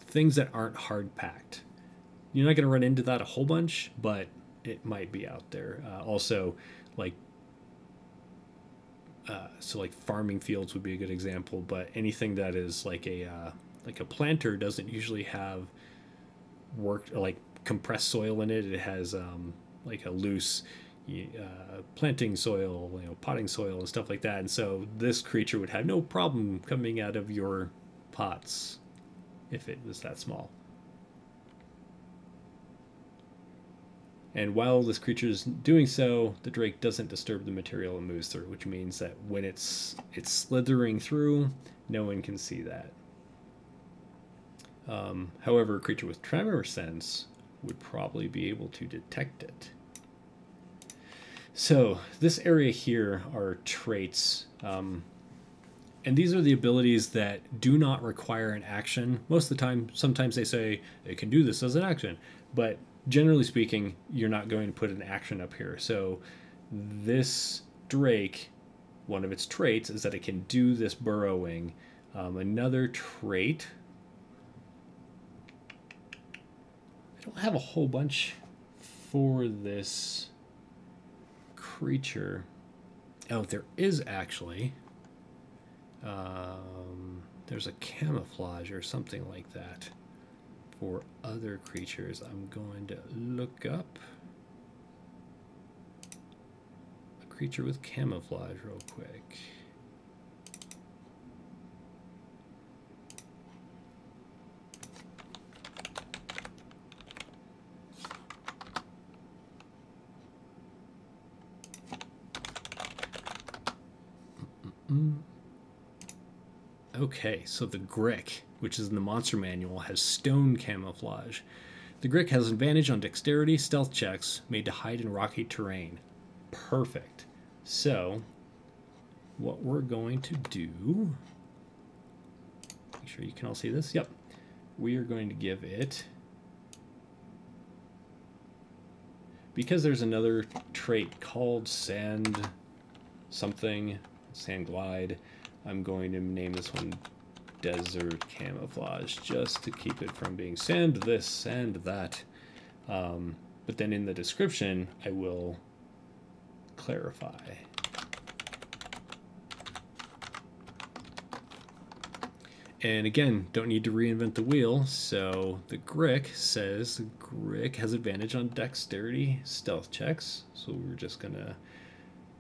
things that aren't hard packed. You're not going to run into that a whole bunch, but it might be out there. Also, like farming fields would be a good example, but anything that is like a planter doesn't usually have worked, like compressed soil in it. It has like a loose planting soil, potting soil and stuff like that. And so this creature would have no problem coming out of your pots if it was that small. And while this creature is doing so, the Drake doesn't disturb the material it moves through, which means that when it's slithering through, no one can see that. However, a creature with tremor sense would probably be able to detect it. So this area here are traits, and these are the abilities that do not require an action. Most of the time, sometimes they say it can do this as an action, but generally speaking, you're not going to put an action up here. So this Drake, one of its traits is that it can do this burrowing. Another trait, I don't have a whole bunch for this creature. Oh, there is actually. There's a camouflage or something like that for other creatures. I'm going to look up a creature with camouflage real quick. Okay, so the Grick, which is in the monster manual, has stone camouflage. The Grick has advantage on dexterity stealth checks made to hide in rocky terrain. Perfect. So, what we're going to do, make sure you can all see this. Yep. We are going to give it, because there's another trait called sand something, sand glide, I'm going to name this one Desert Camouflage, just to keep it from being sand this, sand that. But then in the description, I will clarify. And again, don't need to reinvent the wheel. So the Grick says the Grick has advantage on dexterity stealth checks. So we're just going to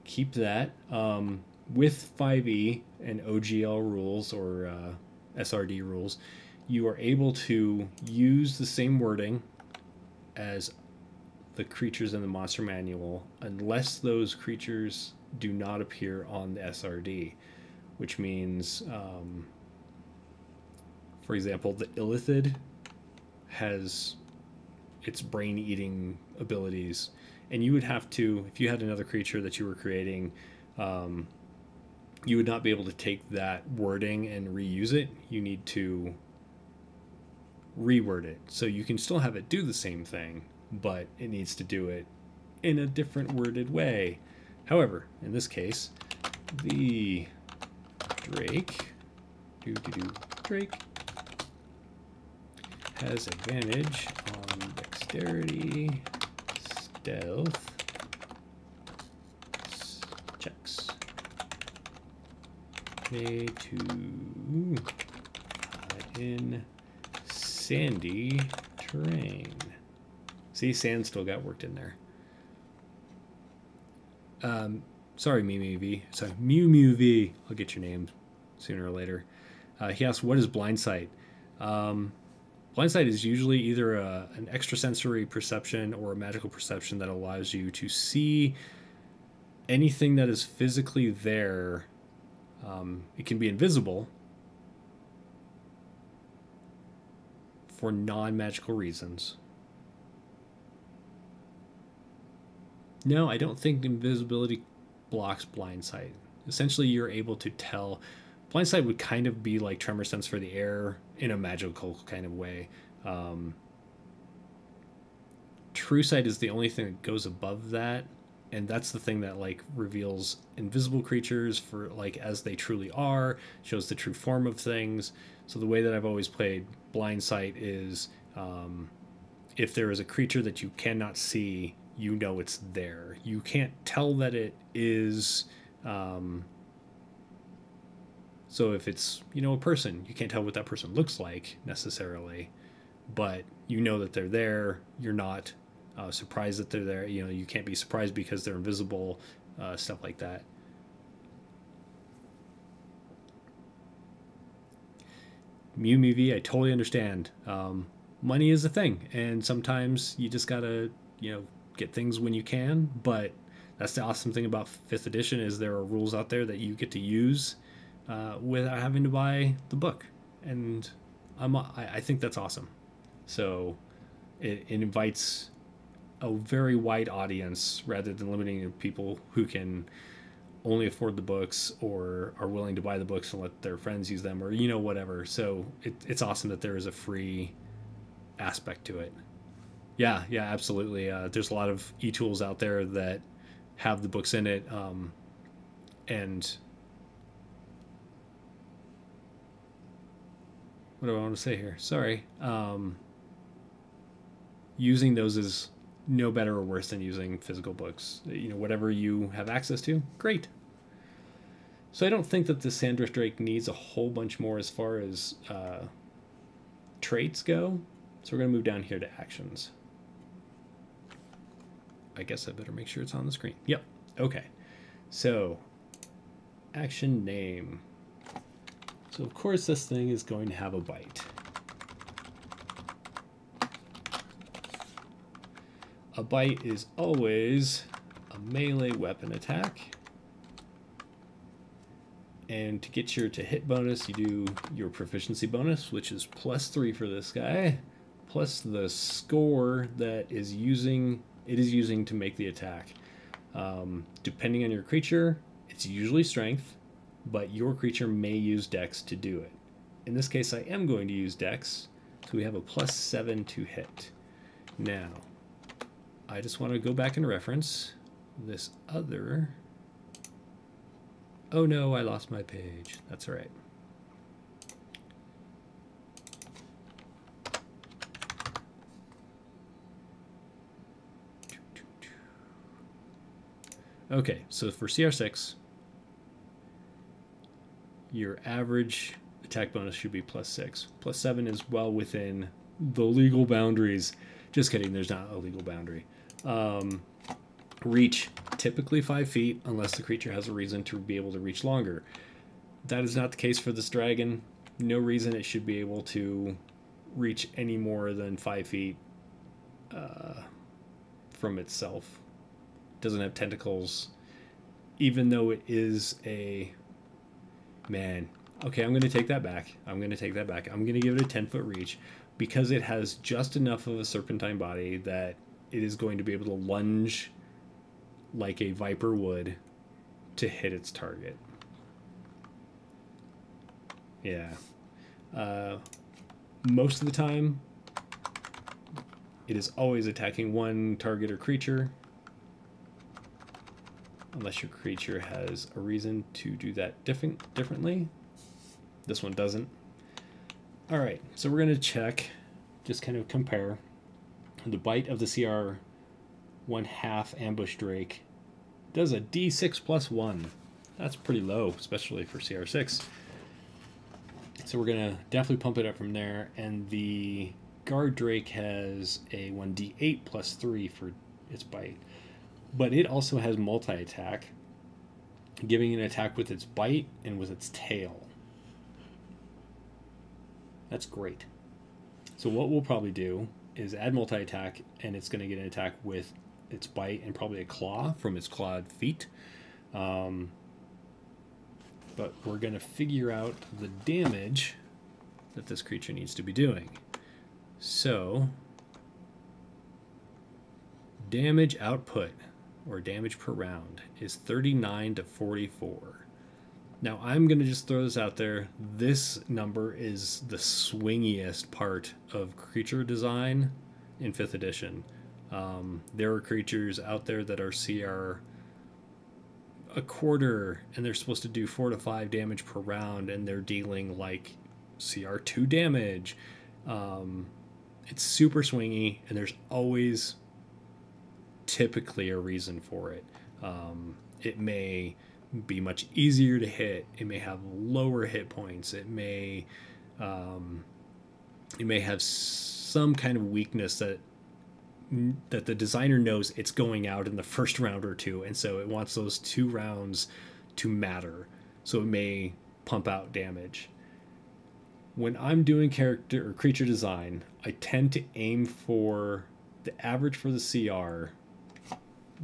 keep that. With 5e and OGL rules or SRD rules, you are able to use the same wording as the creatures in the monster manual unless those creatures do not appear on the SRD, which means, for example, the Illithid has its brain-eating abilities, and you would have to, if you had another creature that you were creating, you would not be able to take that wording and reuse it. You need to reword it. So you can still have it do the same thing, but it needs to do it in a different worded way. However, in this case, the Drake, Drake has advantage on dexterity, stealth checks made to hide in sandy terrain. See, sand still got worked in there. Sorry, Mew V. Sorry, Mew V. I'll get your name sooner or later. He asked, what is blind sight? Blind sight is usually either an extrasensory perception or a magical perception that allows you to see anything that is physically there. It can be invisible for non-magical reasons. No, I don't think invisibility blocks blind sight. Essentially, you're able to tell. Blind sight would kind of be like tremor sense for the air in a magical kind of way. True sight is the only thing that goes above that, and that's the thing that like reveals invisible creatures for like as they truly are, shows the true form of things. So the way that I've always played blind sight is if there is a creature that you cannot see, you know it's there. You can't tell that it is. So if it's, you know, a person, you can't tell what that person looks like necessarily, but you know that they're there. You're not surprised that they're there. You know, you can't be surprised because they're invisible, stuff like that. Mew V, I totally understand. Money is a thing, and sometimes you just gotta, you know, get things when you can, but that's the awesome thing about 5th edition is there are rules out there that you get to use without having to buy the book, and I think that's awesome. So it invites a very wide audience rather than limiting to people who can only afford the books or are willing to buy the books and let their friends use them, or whatever. So it's awesome that there is a free aspect to it. Yeah, absolutely. There's a lot of e-tools out there that have the books in it, and what do I want to say here? Sorry. Using those is no better or worse than using physical books. Whatever you have access to, great. So I don't think that the Sanddrift Drake needs a whole bunch more as far as traits go. So we're going to move down here to actions. I guess I better make sure it's on the screen. Yep. Okay. So action name. So of course this thing is going to have a bite. A bite is always a melee weapon attack. And to get your to hit bonus, you do your proficiency bonus, which is +3 for this guy, plus the score that it is using to make the attack. Depending on your creature, it's usually strength, but your creature may use dex to do it. In this case, I am going to use dex, so we have a +7 to hit. Now, I just want to go back and reference this other... Oh no, I lost my page. That's all right. Okay, so for CR6, your average attack bonus should be +6. +7 is well within the legal boundaries. Just kidding, there's not a legal boundary. Reach, typically 5 feet, unless the creature has a reason to be able to reach longer. That is not the case for this dragon. No reason it should be able to reach any more than 5 feet from itself. Doesn't have tentacles, even though it is a... Man. Okay, I'm going to take that back. I'm going to give it a 10-foot reach, because it has just enough of a serpentine body that it is going to be able to lunge like a viper would to hit its target. Yeah. Most of the time, it is always attacking one target or creature, unless your creature has a reason to do that differently. This one doesn't. All right, so we're going to check, just kind of compare. The bite of the CR 1/2 ambush drake does a d6 +1. That's pretty low, especially for CR6. So we're going to definitely pump it up from there. And the guard drake has a 1d8 +3 for its bite. But it also has multi-attack, giving an attack with its bite and with its tail. That's great. So what we'll probably do is add multi-attack, and it's going to get an attack with its bite and probably a claw from its clawed feet. But we're going to figure out the damage that this creature needs to be doing. So, damage output, or damage per round, is 39 to 44. Now, I'm going to just throw this out there. This number is the swingiest part of creature design in 5th edition. There are creatures out there that are CR a quarter, and they're supposed to do 4 to 5 damage per round, and they're dealing like CR2 damage. It's super swingy, and there's always typically a reason for it. It may be much easier to hit. It may have lower hit points. It may have some kind of weakness that the designer knows it's going out in the first round or two, and so it wants those 2 rounds to matter. So it may pump out damage. When I'm doing character or creature design, I tend to aim for the average for the CR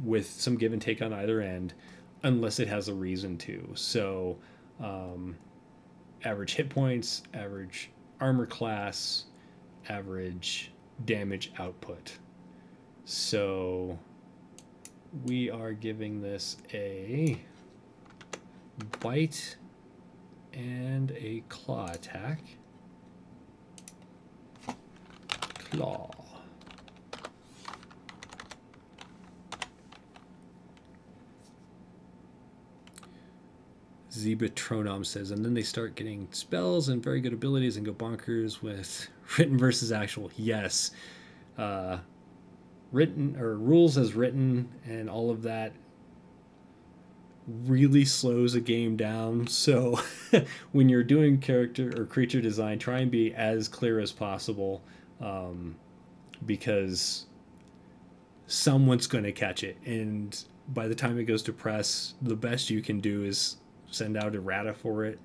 with some give and take on either end, unless it has a reason to. So, average hit points, average armor class, average damage output. So we are giving this a bite and a claw attack. Claw. Zebatronom says, and then they start getting spells and very good abilities and go bonkers with written versus actual. Yes. Written or rules as written and all of that really slows a game down. So when you're doing character or creature design, try and be as clear as possible, because someone's going to catch it. And by the time it goes to press, the best you can do is send out errata for it,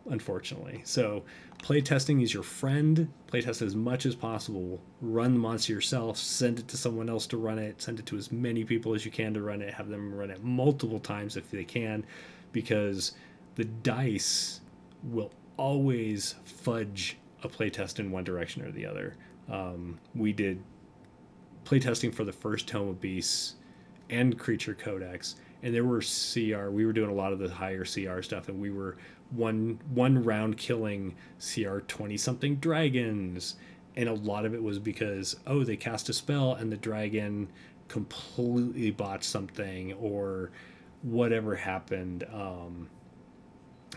unfortunately. So playtesting is your friend. Playtest as much as possible. Run the monster yourself. Send it to someone else to run it. Send it to as many people as you can to run it. Have them run it multiple times if they can, because the dice will always fudge a playtest in one direction or the other. We did playtesting for the first Tome of Beasts and Creature Codex, and there were CR. We were doing a lot of the higher CR stuff, and we were one round killing CR 20 something dragons, and a lot of it was because they cast a spell and the dragon completely botched something or whatever happened.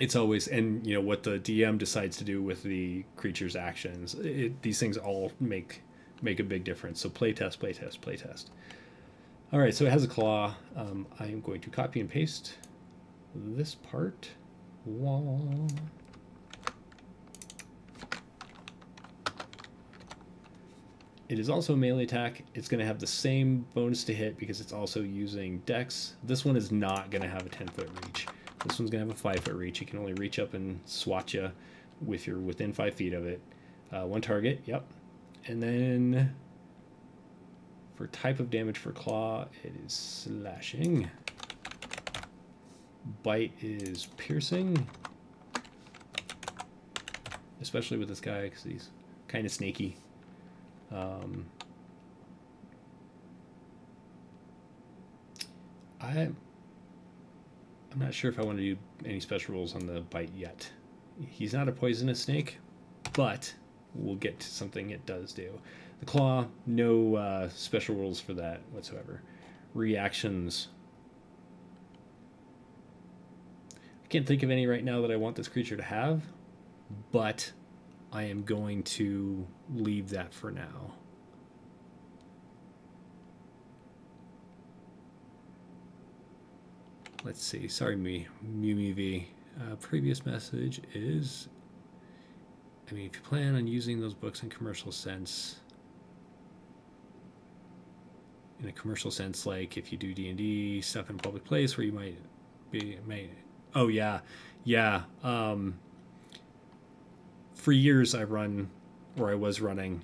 It's always, and you know what the DM decides to do with the creature's actions. These things all make a big difference. So playtest, playtest, playtest. All right, so it has a claw. I am going to copy and paste this part. It is also a melee attack. It's going to have the same bonus to hit because it's also using Dex. This one is not going to have a 10-foot reach. This one's going to have a 5-foot reach. You can only reach up and swat you if you're within 5 feet of it. One target, yep. And then for type of damage for claw, it is slashing. Bite is piercing. Especially with this guy because he's kind of snaky. I'm not sure if I want to do any special rules on the bite yet. He's not a poisonous snake, but we'll get to something it does do. The claw, no special rules for that whatsoever. Reactions. I can't think of any right now that I want this creature to have, but I am going to leave that for now. Let's see. Sorry, MewMeV. Previous message is, I mean, if you plan on using those books in commercial sense, in a commercial sense, like if you do D&D stuff in a public place where you oh yeah. For years I was running,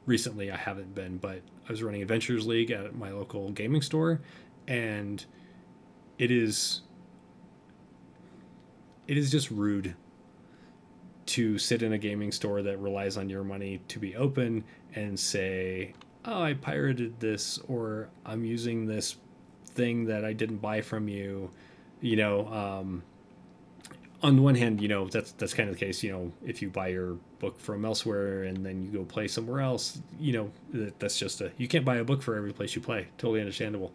recently I haven't been, but I was running Adventures League at my local gaming store, and it is just rude to sit in a gaming store that relies on your money to be open and say, oh, I pirated this, or I'm using this thing that I didn't buy from you. On the one hand, that's kind of the case. If you buy your book from elsewhere and then you go play somewhere else, that's just you can't buy a book for every place you play. Totally understandable.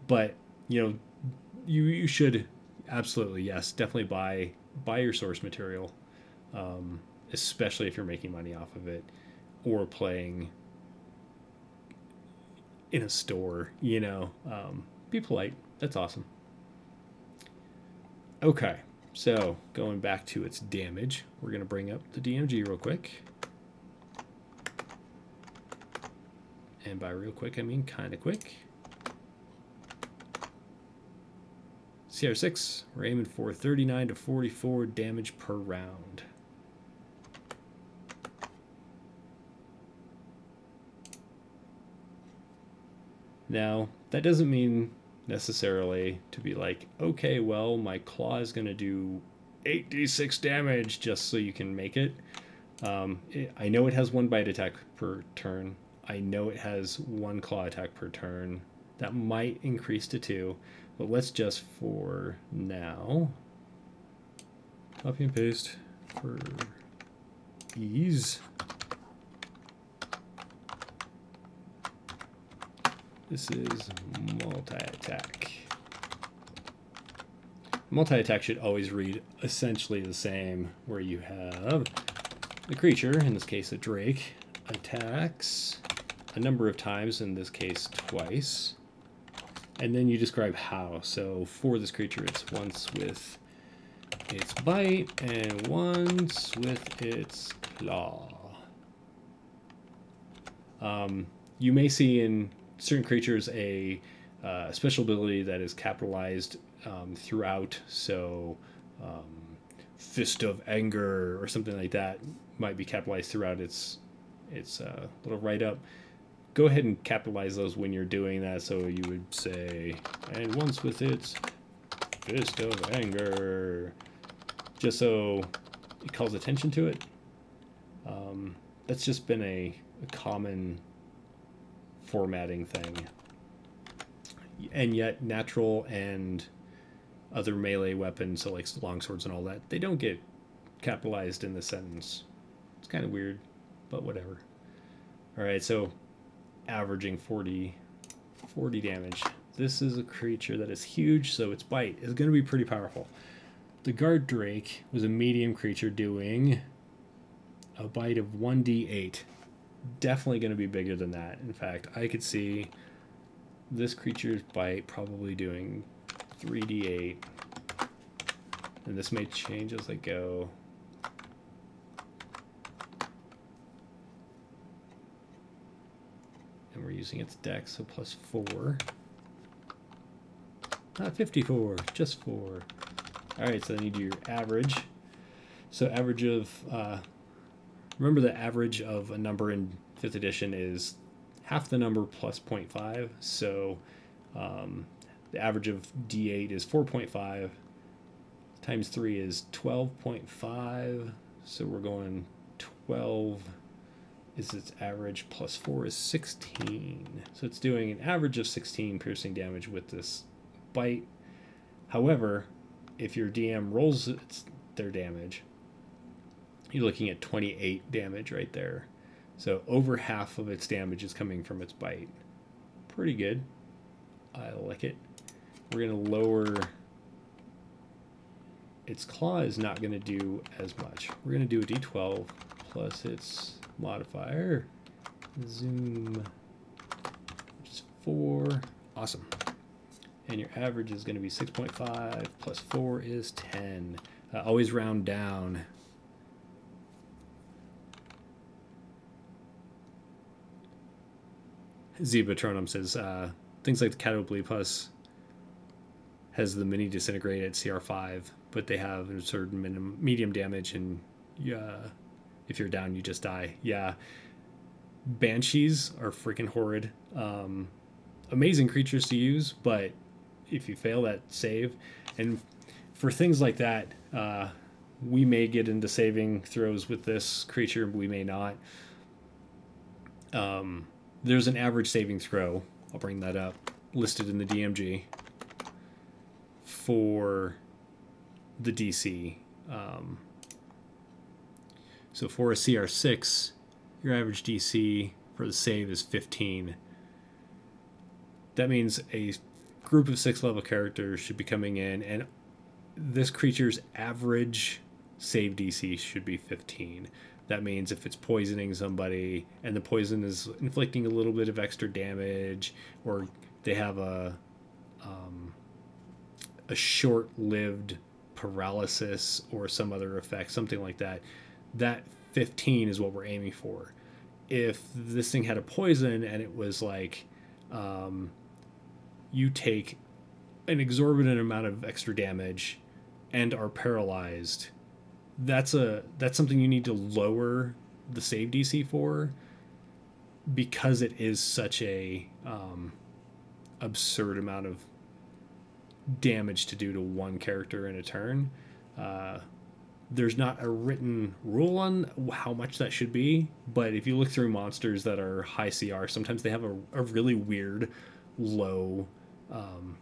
But you should absolutely, yes, definitely buy your source material, especially if you're making money off of it or playing in a store. Be polite. That's awesome. Okay, so going back to its damage, we're going to bring up the DMG real quick. And by real quick, I mean kind of quick. CR6, we're aiming for 39 to 44 damage per round. Now, that doesn't mean necessarily to be like, okay, well, my claw is going to do 8d6 damage just so you can make it. I know it has one bite attack per turn. I know it has one claw attack per turn. That might increase to 2, but let's just for now copy and paste for ease. This is multi-attack. Multi-attack should always read essentially the same, where you have the creature, in this case a drake, attacks a number of times, in this case twice, and then you describe how. So for this creature, it's once with its bite and once with its claw. You may see in certain creatures a special ability that is capitalized throughout, so Fist of Anger or something like that might be capitalized throughout its little write-up. Go ahead and capitalize those when you're doing that, so you would say, and once with its Fist of Anger, just so it calls attention to it. That's just been a common formatting thing. And yet natural and other melee weapons, so like longswords and all that, they don't get capitalized in the sentence. It's kind of weird, but whatever. Alright, so averaging 40 damage. This is a creature that is huge, so its bite is going to be pretty powerful. The guard drake was a medium creature doing a bite of 1d8. Definitely going to be bigger than that. In fact, I could see this creature's bite probably doing 3d8, and this may change as I go. And we're using its dex, so plus 4. Not 54, just 4. Alright, so then you do your average. So average of, remember the average of a number in 5th edition is half the number plus 0.5. So the average of d8 is 4.5 times 3 is 12.5. So we're going 12 is its average, plus 4 is 16. So it's doing an average of 16 piercing damage with this bite. However, if your DM rolls their damage, you're looking at 28 damage right there. So over half of its damage is coming from its bite. Pretty good. I like it. We're going to lower... Its claw is not going to do as much. We're going to do a d12 plus its modifier. Zoom. Which is 4. Awesome. And your average is going to be 6.5 plus 4 is 10. Always round down. Zebotronum says things like the Catablee Plus has the mini disintegrate at CR5, but they have a certain medium damage, and if you're down, you just die. Yeah, Banshees are freaking horrid. Amazing creatures to use, but if you fail that save, and for things like that, we may get into saving throws with this creature, we may not. There's an average saving throw, I'll bring that up, listed in the DMG for the DC. So for a CR6, your average DC for the save is 15. That means a group of 6 level characters should be coming in, and this creature's average save DC should be 15. That means if it's poisoning somebody and the poison is inflicting a little bit of extra damage, or they have a short-lived paralysis or some other effect, something like that, that 15 is what we're aiming for. If this thing had a poison and it was like you take an exorbitant amount of extra damage and are paralyzed, that's something you need to lower the save DC for, because it is such a absurd amount of damage to do to one character in a turn. There's not a written rule on how much that should be, but if you look through monsters that are high CR, sometimes they have a really weird low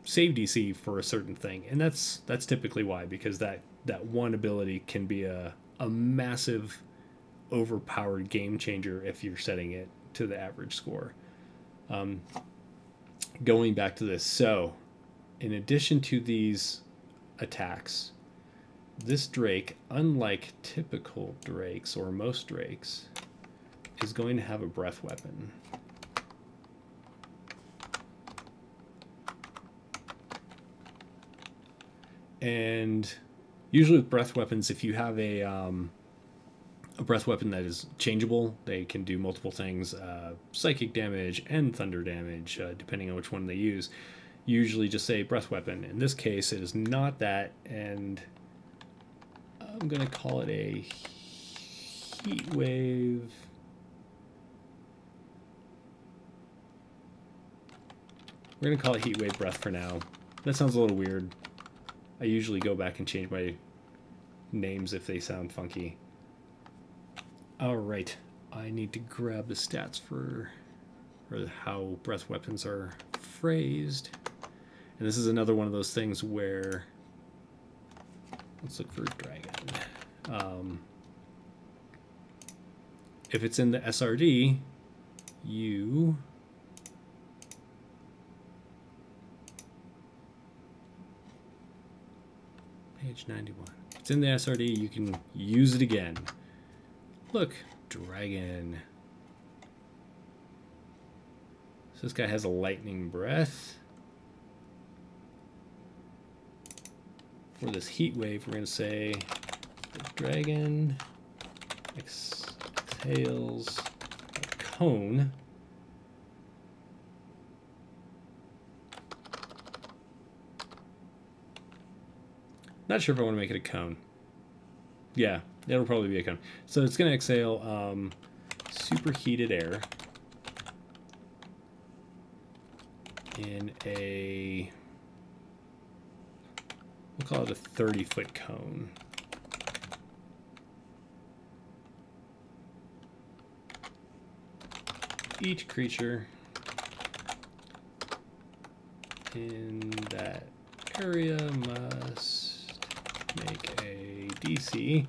save DC for a certain thing, and that's typically why, because that one ability can be a massive overpowered game changer if you're setting it to the average score. Going back to this, so in addition to these attacks, this Drake, unlike typical Drakes or most Drakes, is going to have a breath weapon. And usually with breath weapons, if you have a breath weapon that is changeable, they can do multiple things, psychic damage and thunder damage, depending on which one they use. Usually just say breath weapon. In this case, it is not that, and I'm going to call it a heat wave. We're going to call it heat wave breath for now. That sounds a little weird. I usually go back and change my names if they sound funky. Alright, I need to grab the stats for how breath weapons are phrased. And this is another one of those things where, let's look for dragon. If it's in the SRD, you page 91. It's in the SRD, you can use it again. Look, dragon. So this guy has a lightning breath. For this heat wave, we're going to say the dragon exhales a cone. Not sure if I want to make it a cone. Yeah, it'll probably be a cone. So it's going to exhale superheated air in a, we'll call it a 30-foot cone. Each creature in that area must make a DC.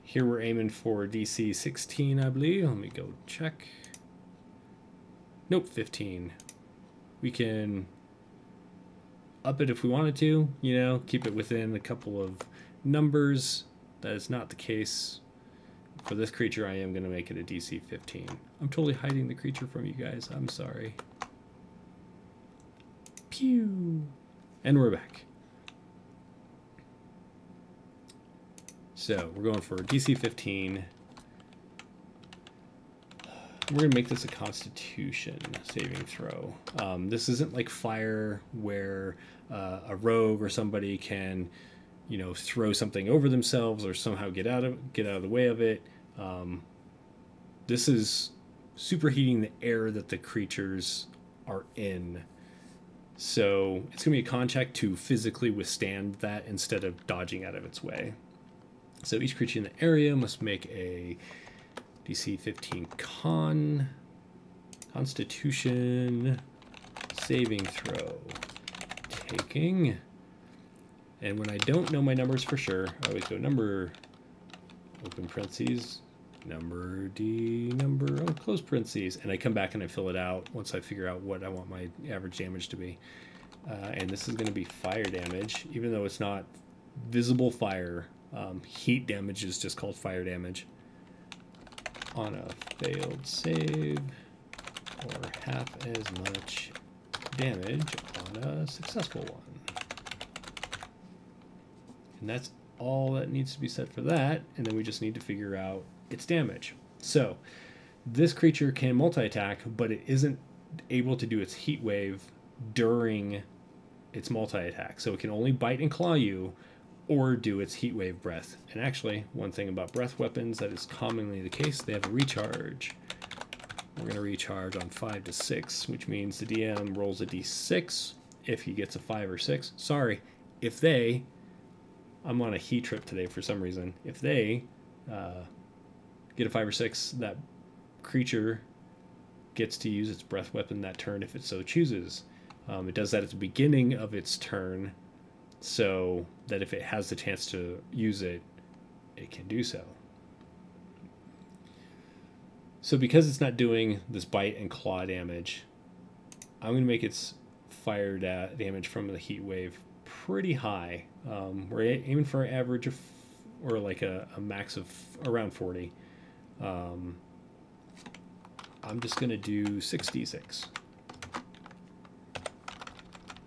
Here we're aiming for DC 16, I believe. Let me go check. Nope, 15. We can up it if we wanted to, you know, keep it within a couple of numbers. That is not the case. For this creature, I am going to make it a DC 15. I'm totally hiding the creature from you guys. I'm sorry. Pew! And we're back. So we're going for DC 15. We're going to make this a Constitution saving throw. This isn't like Fire, where a rogue or somebody can, you know, throw something over themselves or somehow get out of the way of it. This is superheating the air that the creatures are in. So it's going to be a con check to physically withstand that instead of dodging out of its way. So each creature in the area must make a DC 15 Constitution saving throw. Taking. And when I don't know my numbers for sure, I always go number, open parentheses, number D, number, oh, close parentheses, and I come back and I fill it out once I figure out what I want my average damage to be. And this is going to be fire damage, even though it's not visible fire. Heat damage is just called fire damage. On a failed save, or half as much damage on a successful one. And that's all that needs to be set for that, and then we just need to figure out its damage. So this creature can multi-attack, but it isn't able to do its heat wave during its multi-attack. So it can only bite and claw you or do its heat wave breath. And actually, one thing about breath weapons that is commonly the case, they have a recharge. we're going to recharge on 5 to 6, which means the DM rolls a d6 if he gets a 5 or 6. Sorry, if they, I'm on a heat trip today for some reason, if they get a 5 or 6, that creature gets to use its breath weapon that turn if it so chooses. It does that at the beginning of its turn, so that if it has the chance to use it, it can do so. So because it's not doing this bite and claw damage, I'm going to make its fire damage from the heat wave pretty high. We're aiming for an average of, or like a max of around 40. I'm just going to do 66.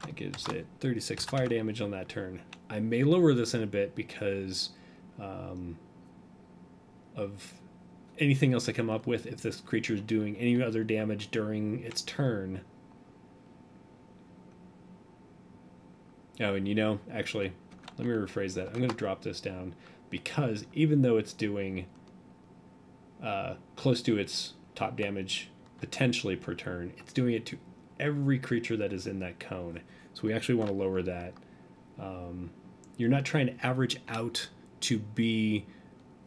That gives it 36 fire damage on that turn. I may lower this in a bit because of anything else I come up with. If this creature is doing any other damage during its turn. Oh, and you know, actually, let me rephrase that. I'm going to drop this down because even though it's doing close to its top damage potentially per turn, it's doing it to every creature that is in that cone. So we actually want to lower that. You're not trying to average out to be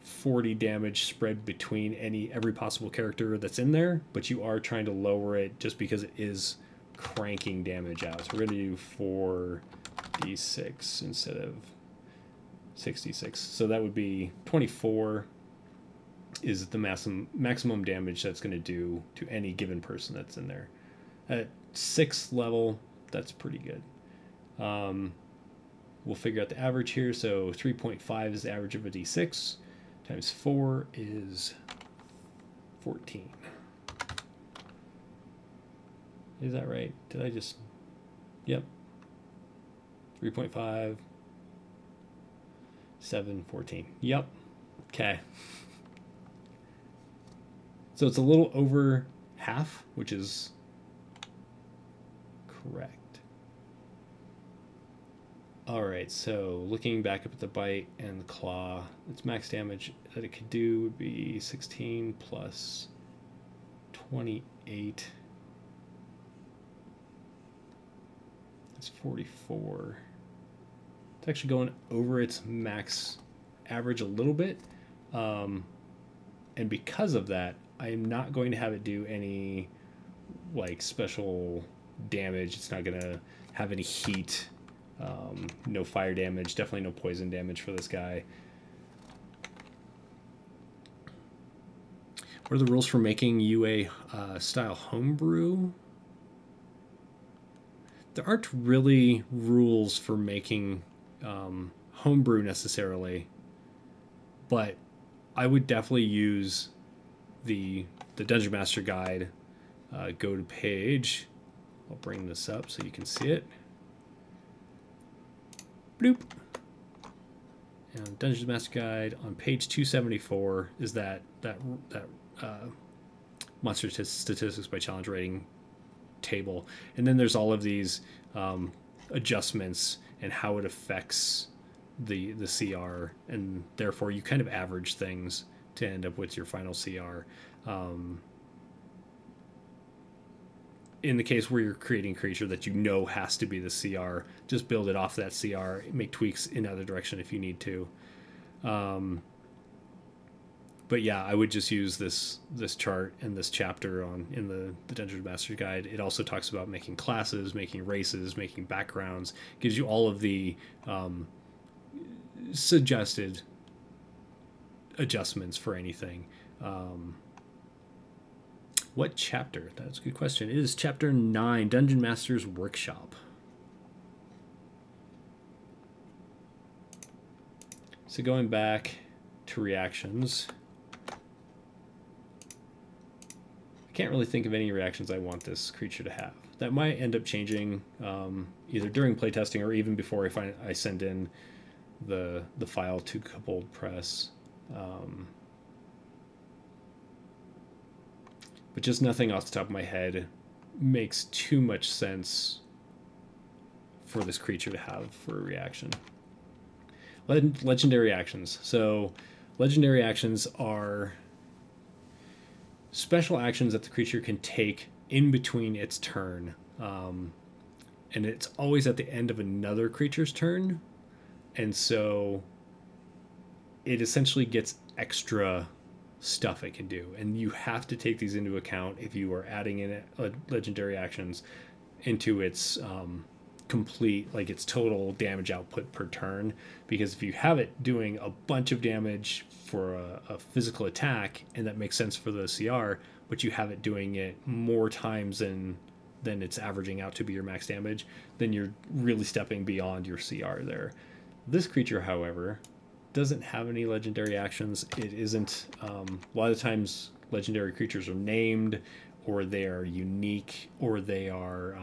40 damage spread between every possible character that's in there, but you are trying to lower it just because it is cranking damage out. So we're going to do 4d6 instead of 66. So that would be 24 is the maximum damage that's going to do to any given person that's in there. At 6th level, that's pretty good. We'll figure out the average here. So 3.5 is the average of a d6. Times 4 is 14. Is that right? Did I just... Yep. 3.5, 7, 14. Yep. Okay. So it's a little over half, which is correct. Alright, so looking back up at the bite and the claw, its max damage that it could do would be 16 plus 28. That's 44. It's actually going over its max average a little bit. And because of that, I am not going to have it do any like special damage. It's not going to have any heat. No fire damage, definitely no poison damage for this guy. What are the rules for making you a style homebrew? There aren't really rules for making homebrew necessarily, but I would definitely use the Dungeon Master Guide. Go to page. I'll bring this up so you can see it. Bloop. And Dungeon Master Guide on page 274 is that monster statistics by challenge rating table, and then there's all of these adjustments and how it affects the CR, and therefore you kind of average things to end up with your final CR. In the case where you're creating a creature that you know has to be the CR, just build it off that CR, make tweaks in other direction if you need to. But yeah, I would just use this chart and this chapter in the Dungeon Master Guide. It also talks about making classes, making races, making backgrounds. It gives you all of the suggested adjustments for anything. What chapter? That's a good question. It is chapter 9, Dungeon Master's Workshop. So going back to reactions, I can't really think of any reactions I want this creature to have. That might end up changing either during playtesting or even before I send in the file to Coupled Press. But just nothing off the top of my head makes too much sense for this creature to have for a reaction. Legendary actions. So legendary actions are special actions that the creature can take in between its turn. And it's always at the end of another creature's turn. And so it essentially gets extra stuff it can do. And you have to take these into account if you are adding in legendary actions into its complete, like its total damage output per turn. Because if you have it doing a bunch of damage for a physical attack, and that makes sense for the CR, but you have it doing it more times than it's averaging out to be your max damage, then you're really stepping beyond your CR there. This creature, however, doesn't have any legendary actions. It isn't, a lot of times legendary creatures are named, or they are unique, or they are,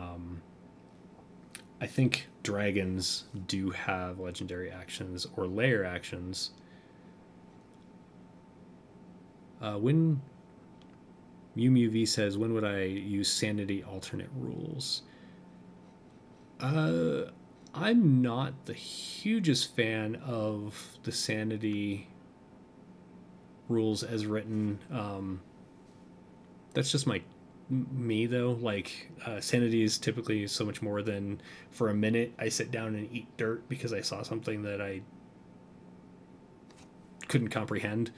I think dragons do have legendary actions or layer actions. When MewMewV says, when would I use sanity alternate rules? I'm not the hugest fan of the sanity rules as written. That's just me though. Like sanity is typically so much more than for a minute I sit down and eat dirt because I saw something that I couldn't comprehend.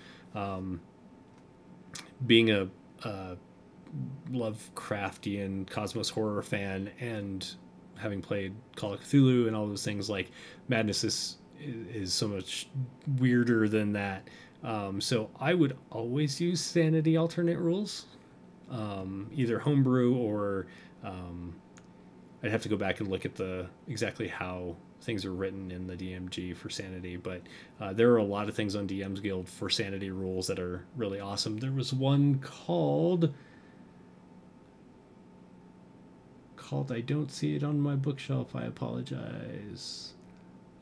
Being a Lovecraftian cosmos horror fan and having played Call of Cthulhu and all those things, like madness is so much weirder than that. So I would always use sanity alternate rules, either homebrew or I'd have to go back and look at exactly how things are written in the DMG for sanity, but there are a lot of things on DM's Guild for sanity rules that are really awesome. There was one called I don't see it on my bookshelf, I apologize.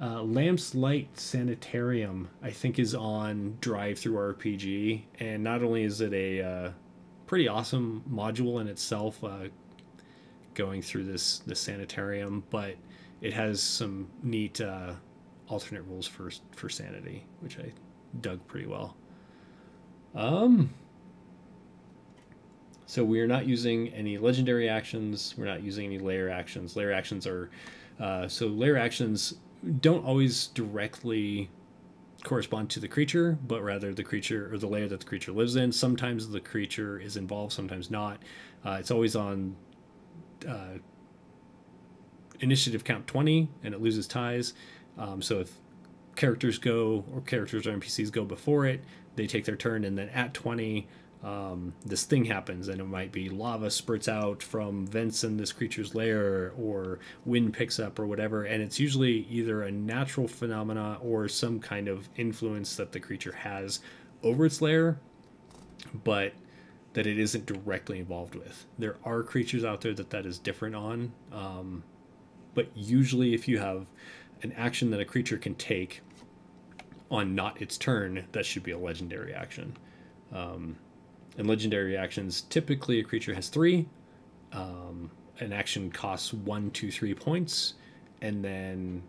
Lamps Light Sanitarium, I think, is on Drive Through RPG, and not only is it a pretty awesome module in itself, going through this sanitarium, but it has some neat alternate rules for sanity, which I dug pretty well. So we are not using any legendary actions. We're not using any layer actions. Layer actions are layer actions don't always directly correspond to the creature, but rather the creature or the layer that the creature lives in. Sometimes the creature is involved, sometimes not. It's always on initiative count 20, and it loses ties. So if characters or NPCs go before it, they take their turn, and then at 20, this thing happens, and it might be lava spurts out from vents in this creature's lair, or wind picks up, or whatever, and it's usually either a natural phenomena or some kind of influence that the creature has over its lair, but that it isn't directly involved with. There are creatures out there that is different on, but usually if you have an action that a creature can take on not its turn, that should be a legendary action. And legendary actions, typically a creature has 3. An action costs 1, 2, 3 points, and then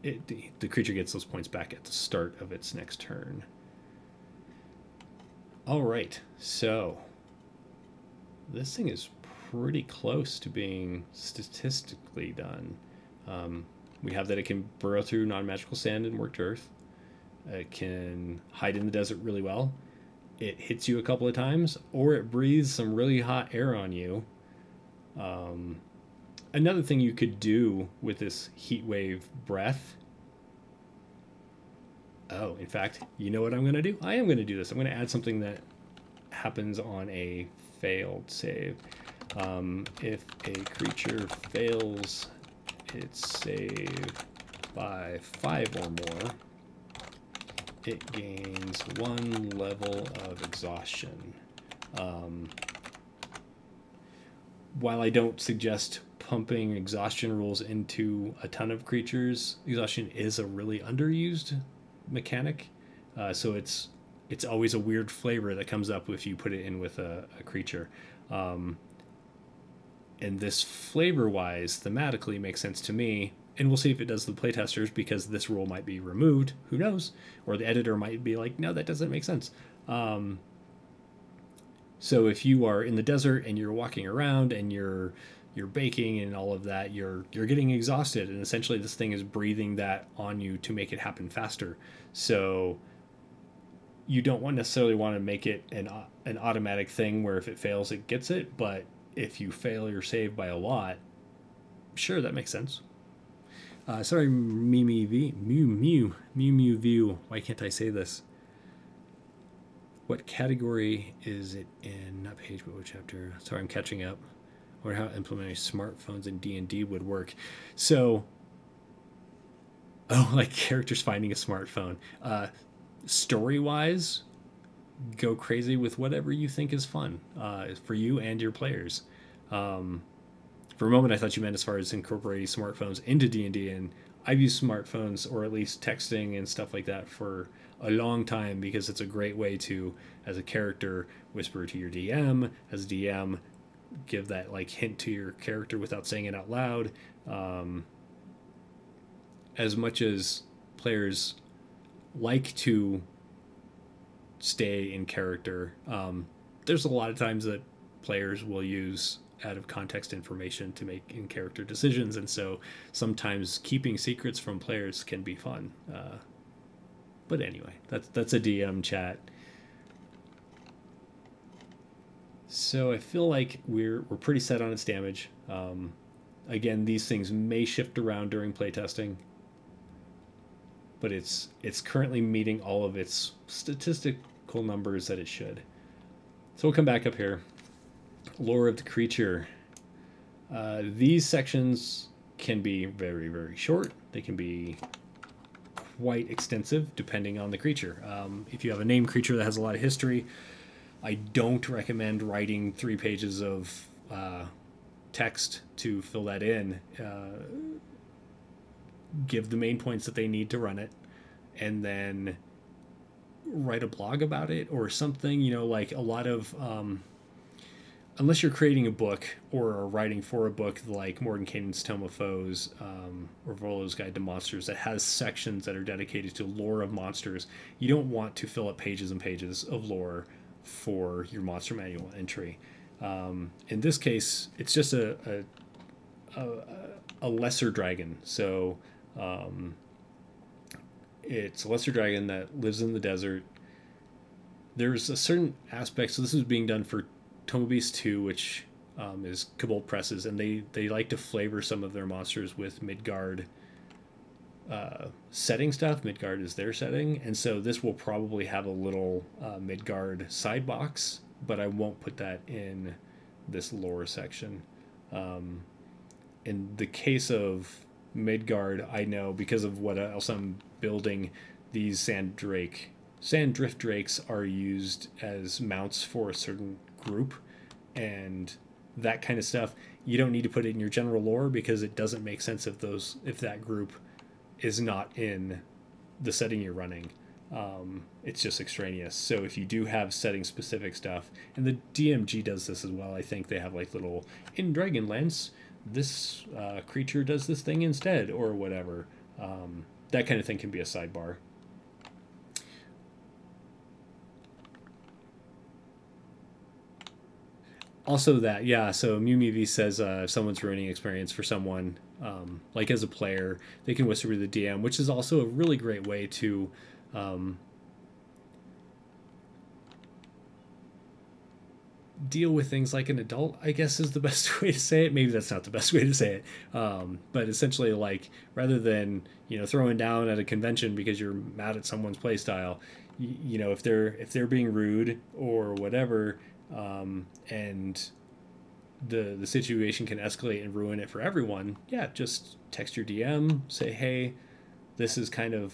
the creature gets those points back at the start of its next turn. All right, so this thing is pretty close to being statistically done. We have that it can burrow through non-magical sand and worked earth. It can hide in the desert really well. It hits you a couple of times, or it breathes some really hot air on you. Another thing you could do with this heat wave breath. Oh, in fact, you know what I'm going to do? I am going to do this. I'm going to add something that happens on a failed save. If a creature fails its save by 5 or more, it gains 1 level of exhaustion. While I don't suggest pumping exhaustion rules into a ton of creatures, exhaustion is a really underused mechanic. So it's always a weird flavor that comes up if you put it in with a creature. And this flavor-wise, thematically, makes sense to me. And we'll see if it does the playtesters, because this rule might be removed. Who knows? Or the editor might be like, no, that doesn't make sense. So if you are in the desert and you're walking around and you're baking and all of that, you're getting exhausted, and essentially this thing is breathing that on you to make it happen faster. So you don't necessarily want to make it an automatic thing where if it fails it gets it, but if you fail your save by a lot, sure, that makes sense. Sorry, Mew View. Why can't I say this? What category is it in? Not page, but what chapter? Sorry, I'm catching up. Or how implementing smartphones in D&D would work. So, like characters finding a smartphone. Story-wise, go crazy with whatever you think is fun for you and your players. For a moment, I thought you meant as far as incorporating smartphones into D&D, and I've used smartphones or at least texting and stuff like that for a long time because it's a great way to, as a character, whisper to your DM, as a DM, give that like hint to your character without saying it out loud. As much as players like to stay in character, there's a lot of times that players will use out of context information to make in character decisions, and so sometimes keeping secrets from players can be fun. But anyway, that's a DM chat. So I feel like we're pretty set on its damage. Again, these things may shift around during playtesting, but it's currently meeting all of its statistical numbers that it should. So we'll come back up here. Lore of the creature. These sections can be very, very short. They can be quite extensive depending on the creature. If you have a named creature that has a lot of history, I don't recommend writing 3 pages of text to fill that in. Give the main points that they need to run it, and then write a blog about it or something. Like a lot of unless you're creating a book or writing for a book like Mordenkainen's Tome of Foes or Volo's Guide to Monsters that has sections that are dedicated to lore of monsters, you don't want to fill up pages and pages of lore for your monster manual entry. In this case, it's just a lesser dragon. So it's a lesser dragon that lives in the desert. There's a certain aspect, so this is being done for Tome of Beasts 2, which is Kobold Presses, and they like to flavor some of their monsters with Midgard setting stuff. Midgard is their setting, and so this will probably have a little Midgard side box, but I won't put that in this lore section. In the case of Midgard, I know because of what else I'm building, these Sanddrift drakes are used as mounts for a certain group, and that kind of stuff you don't need to put it in your general lore because it doesn't make sense if that group is not in the setting you're running. It's just extraneous. So if you do have setting specific stuff, and the DMG does this as well, I think they have like little, in Dragonlance this creature does this thing instead or whatever. That kind of thing can be a sidebar. Also that, yeah, so MewMeV says if someone's ruining experience for someone, like as a player, they can whisper to the DM, which is also a really great way to deal with things like an adult, I guess is the best way to say it. Maybe that's not the best way to say it. But essentially, like, rather than, throwing down at a convention because you're mad at someone's playstyle, if they're being rude or whatever, and the situation can escalate and ruin it for everyone, yeah, just text your DM, say, hey, this is kind of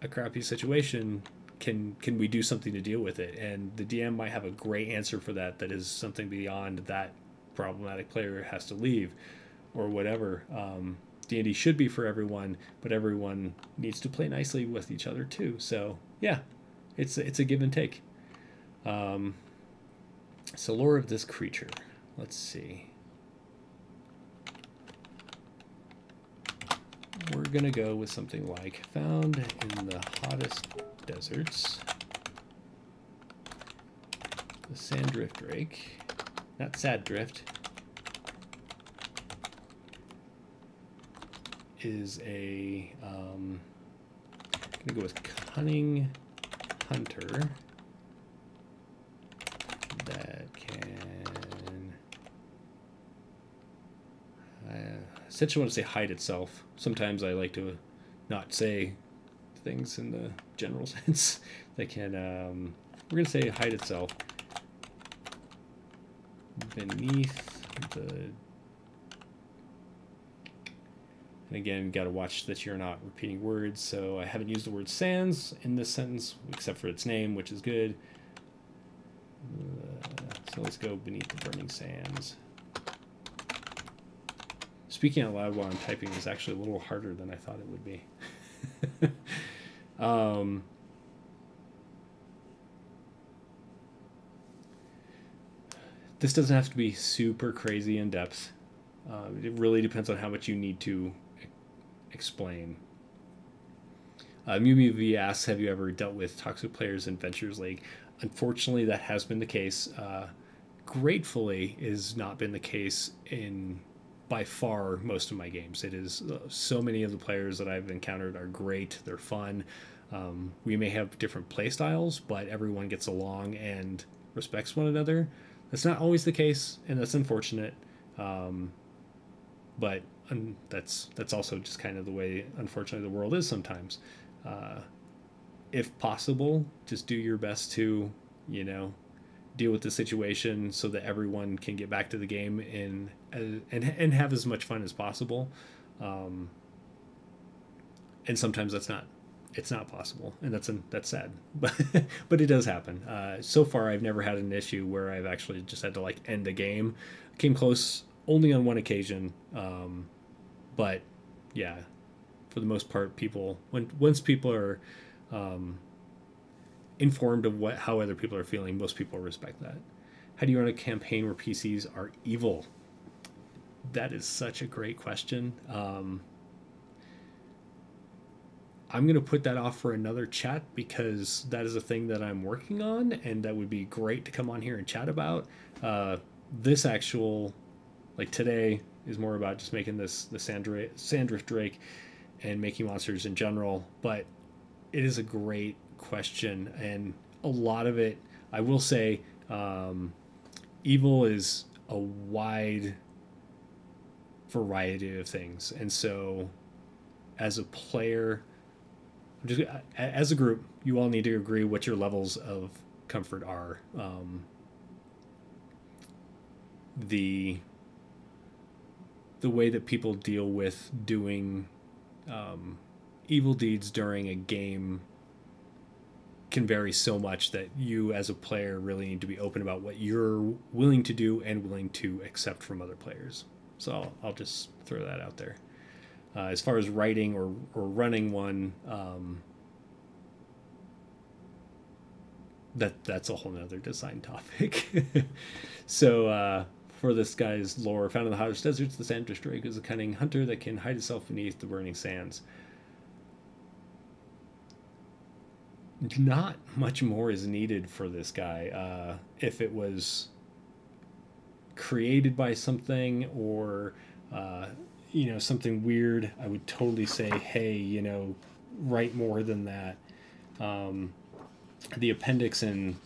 a crappy situation. Can we do something to deal with it? And the DM might have a great answer for that is something beyond that problematic player has to leave or whatever. D&D should be for everyone, but everyone needs to play nicely with each other too. So yeah, it's a give and take. So lore of this creature. Let's see. We're going to go with something like found in the hottest deserts The Sanddrift drake, not Sanddrift, is a I'm gonna go with cunning hunter that can essentially want to say hide itself. Sometimes I like to not say things in the general sense. That can we're gonna say hide itself beneath the, and again, got to watch that you're not repeating words. So I haven't used the word sands in this sentence except for its name, which is good. So let's go beneath the burning sands. Speaking out loud while I'm typing is actually a little harder than I thought it would be. This doesn't have to be super crazy in depth. It really depends on how much you need to explain. MewMewV asks, have you ever dealt with toxic players in Ventures League? Unfortunately, that has been the case. Gratefully, is not been the case in, by far, most of my games. It is so many of the players that I've encountered are great. They're fun. We may have different play styles, but everyone gets along and respects one another. That's not always the case, and that's unfortunate. But that's also just kind of the way, unfortunately, the world is sometimes. If possible, just do your best to, deal with the situation so that everyone can get back to the game and have as much fun as possible. And sometimes it's not possible, and that's sad, but it does happen. So far, I've never had an issue where I've actually just had to end a game. Came close only on one occasion, but yeah, for the most part, once people are informed of how other people are feeling, most people respect that. How do you run a campaign where PCs are evil? That is such a great question. I'm going to put that off for another chat because that is a thing that I'm working on, and that would be great to come on here and chat about. This actual, today, is more about just making the Sanddrift Drake and making monsters in general, but it is a great question, and a lot of it, I will say, evil is a wide variety of things, and so as a player, as a group, you all need to agree what your levels of comfort are. The way that people deal with doing evil deeds during a game can vary so much that you as a player really need to be open about what you're willing to do and willing to accept from other players. So I'll just throw that out there. As far as writing or running one, that's a whole nother design topic. So for this guy's lore, found in the hottest deserts, the Sanddrift Drake is a cunning hunter that can hide itself beneath the burning sands. Not much more is needed for this guy. If it was created by something or something weird, I would totally say, hey, write more than that. The appendix in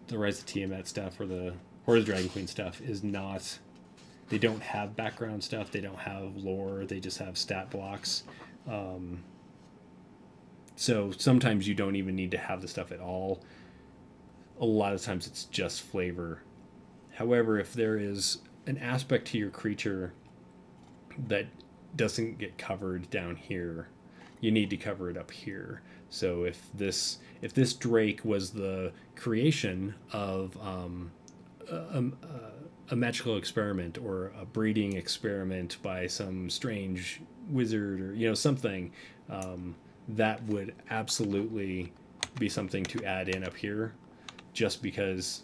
the Rise of Tiamat stuff or the Dragon Queen stuff is not, they don't have background stuff, they don't have lore, they just have stat blocks. So sometimes you don't even need to have the stuff at all. A lot of times it's just flavor. However, if there is an aspect to your creature that doesn't get covered down here, you need to cover it up here. So if this Drake was the creation of a magical experiment or a breeding experiment by some strange wizard or something, that would absolutely be something to add in up here, just because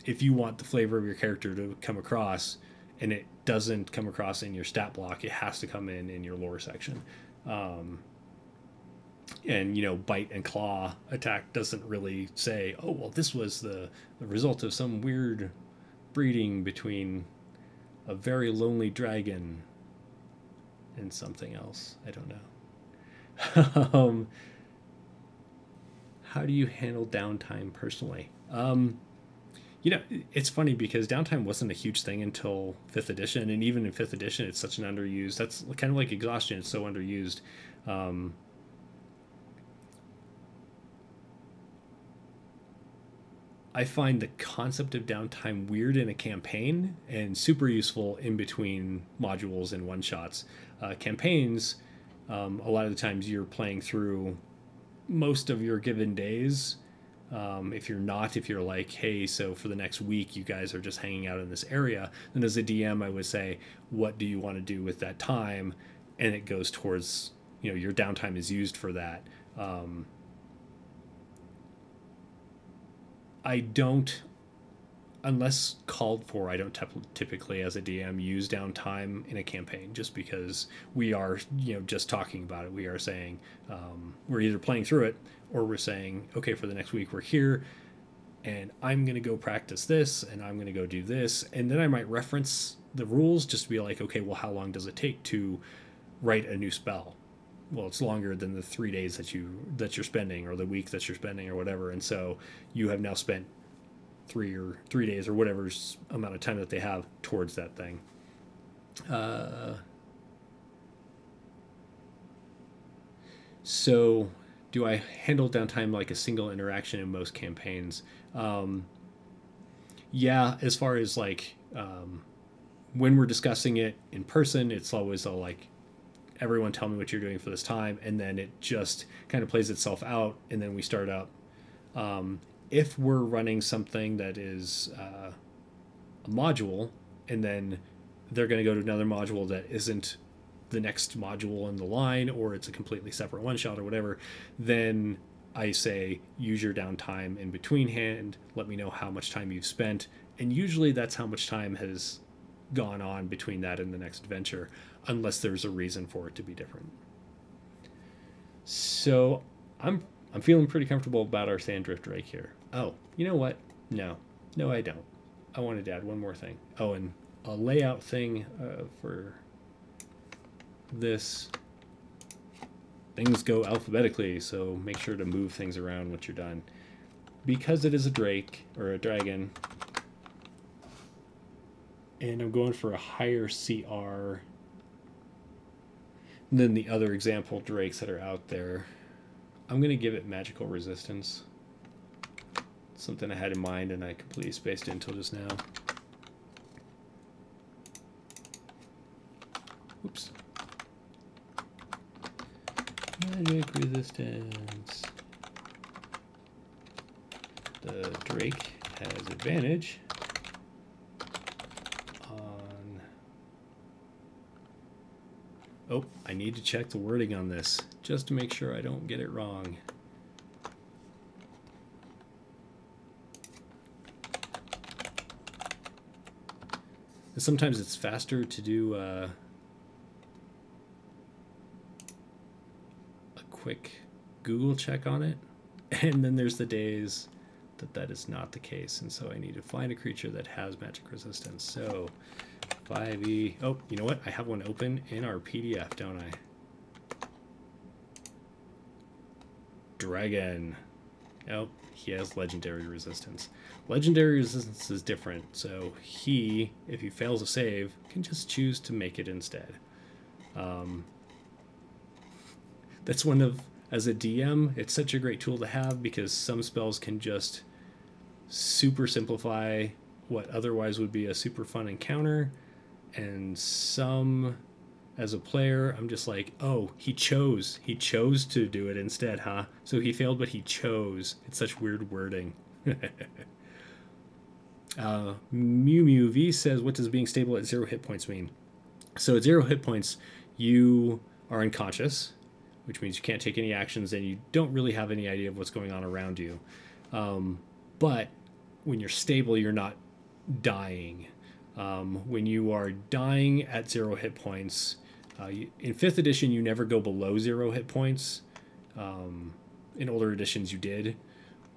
if you want the flavor of your character to come across and it doesn't come across in your stat block, it has to come in your lore section. And, bite and claw attack doesn't really say, oh, well, this was the result of some weird breeding between a very lonely dragon and something else. I don't know. How do you handle downtime personally? It's funny because downtime wasn't a huge thing until 5th edition, and even in 5th edition, it's such an underused. That's kind of like exhaustion. It's so underused. I find the concept of downtime weird in a campaign and super useful in between modules and one-shots. Campaigns, a lot of the times you're playing through most of your given days. If you're like, hey, so for the next week you guys are just hanging out in this area, then as a DM I would say, what do you want to do with that time? And it goes towards, your downtime is used for that. I don't, unless called for, I don't typically as a DM use downtime in a campaign, just because we are, just talking about it. We are saying, we're either playing through it or we're saying, okay, for the next week we're here and I'm going to go practice this and I'm going to go do this. And then I might reference the rules just to be like, okay, well, how long does it take to write a new spell? Well, it's longer than the 3 days that you're spending, or the week that you're spending, or whatever. And so you have now spent 3 days or whatever amount of time that they have towards that thing. So do I handle downtime like a single interaction in most campaigns? Yeah, as far as like when we're discussing it in person, it's always all like, everyone tell me what you're doing for this time, and then it just kind of plays itself out, and then we start up. If we're running something that is a module, and then they're going to go to another module that isn't the next module in the line, or it's a completely separate one-shot or whatever, then I say, use your downtime in between hand, let me know how much time you've spent, and usually that's how much time has gone on between that and the next adventure, unless there's a reason for it to be different. So I'm feeling pretty comfortable about our Sanddrift right here. Oh, you know what? No, I don't. I wanted to add one more thing. Oh, and a layout thing for this. Things go alphabetically, so make sure to move things around once you're done. Because it is a drake, or a dragon, and I'm going for a higher CR than the other example drakes that are out there, I'm going to give it magical resistance. Something I had in mind and I completely spaced it until just now. Oops. Magic resistance. The drake has advantage on... Oh, I need to check the wording on this just to make sure I don't get it wrong. And sometimes it's faster to do a quick Google check on it, and then there's the days that is not the case, and so I need to find a creature that has magic resistance. So 5e. Oh, you know what? I have one open in our PDF, don't I? Dragon. Oh, he has legendary resistance. Legendary resistance is different, so he, if he fails a save, can just choose to make it instead. That's one of, as a DM, it's such a great tool to have because some spells can just super simplify what otherwise would be a super fun encounter, and some, as a player, I'm just like, oh, he chose to do it instead, huh? So he failed, but he chose. It's such weird wording. Mew Mew V says, what does being stable at 0 hit points mean? So at 0 hit points, you are unconscious, which means you can't take any actions and you don't really have any idea of what's going on around you. But when you're stable, you're not dying. When you are dying at 0 hit points, in 5th edition, you never go below 0 hit points. In older editions you did,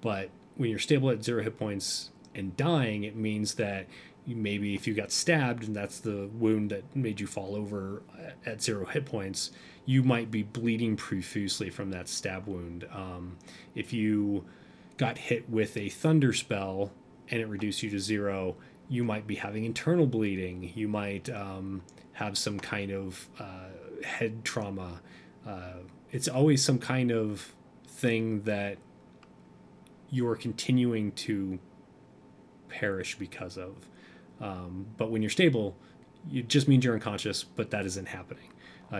but when you're stable at 0 hit points and dying, it means that maybe if you got stabbed and that's the wound that made you fall over at 0 hit points, you might be bleeding profusely from that stab wound. If you got hit with a thunder spell and it reduced you to 0, you might be having internal bleeding. You might have some kind of head trauma. It's always some kind of thing that you're continuing to perish because of. But when you're stable, it just means you're unconscious, but that isn't happening.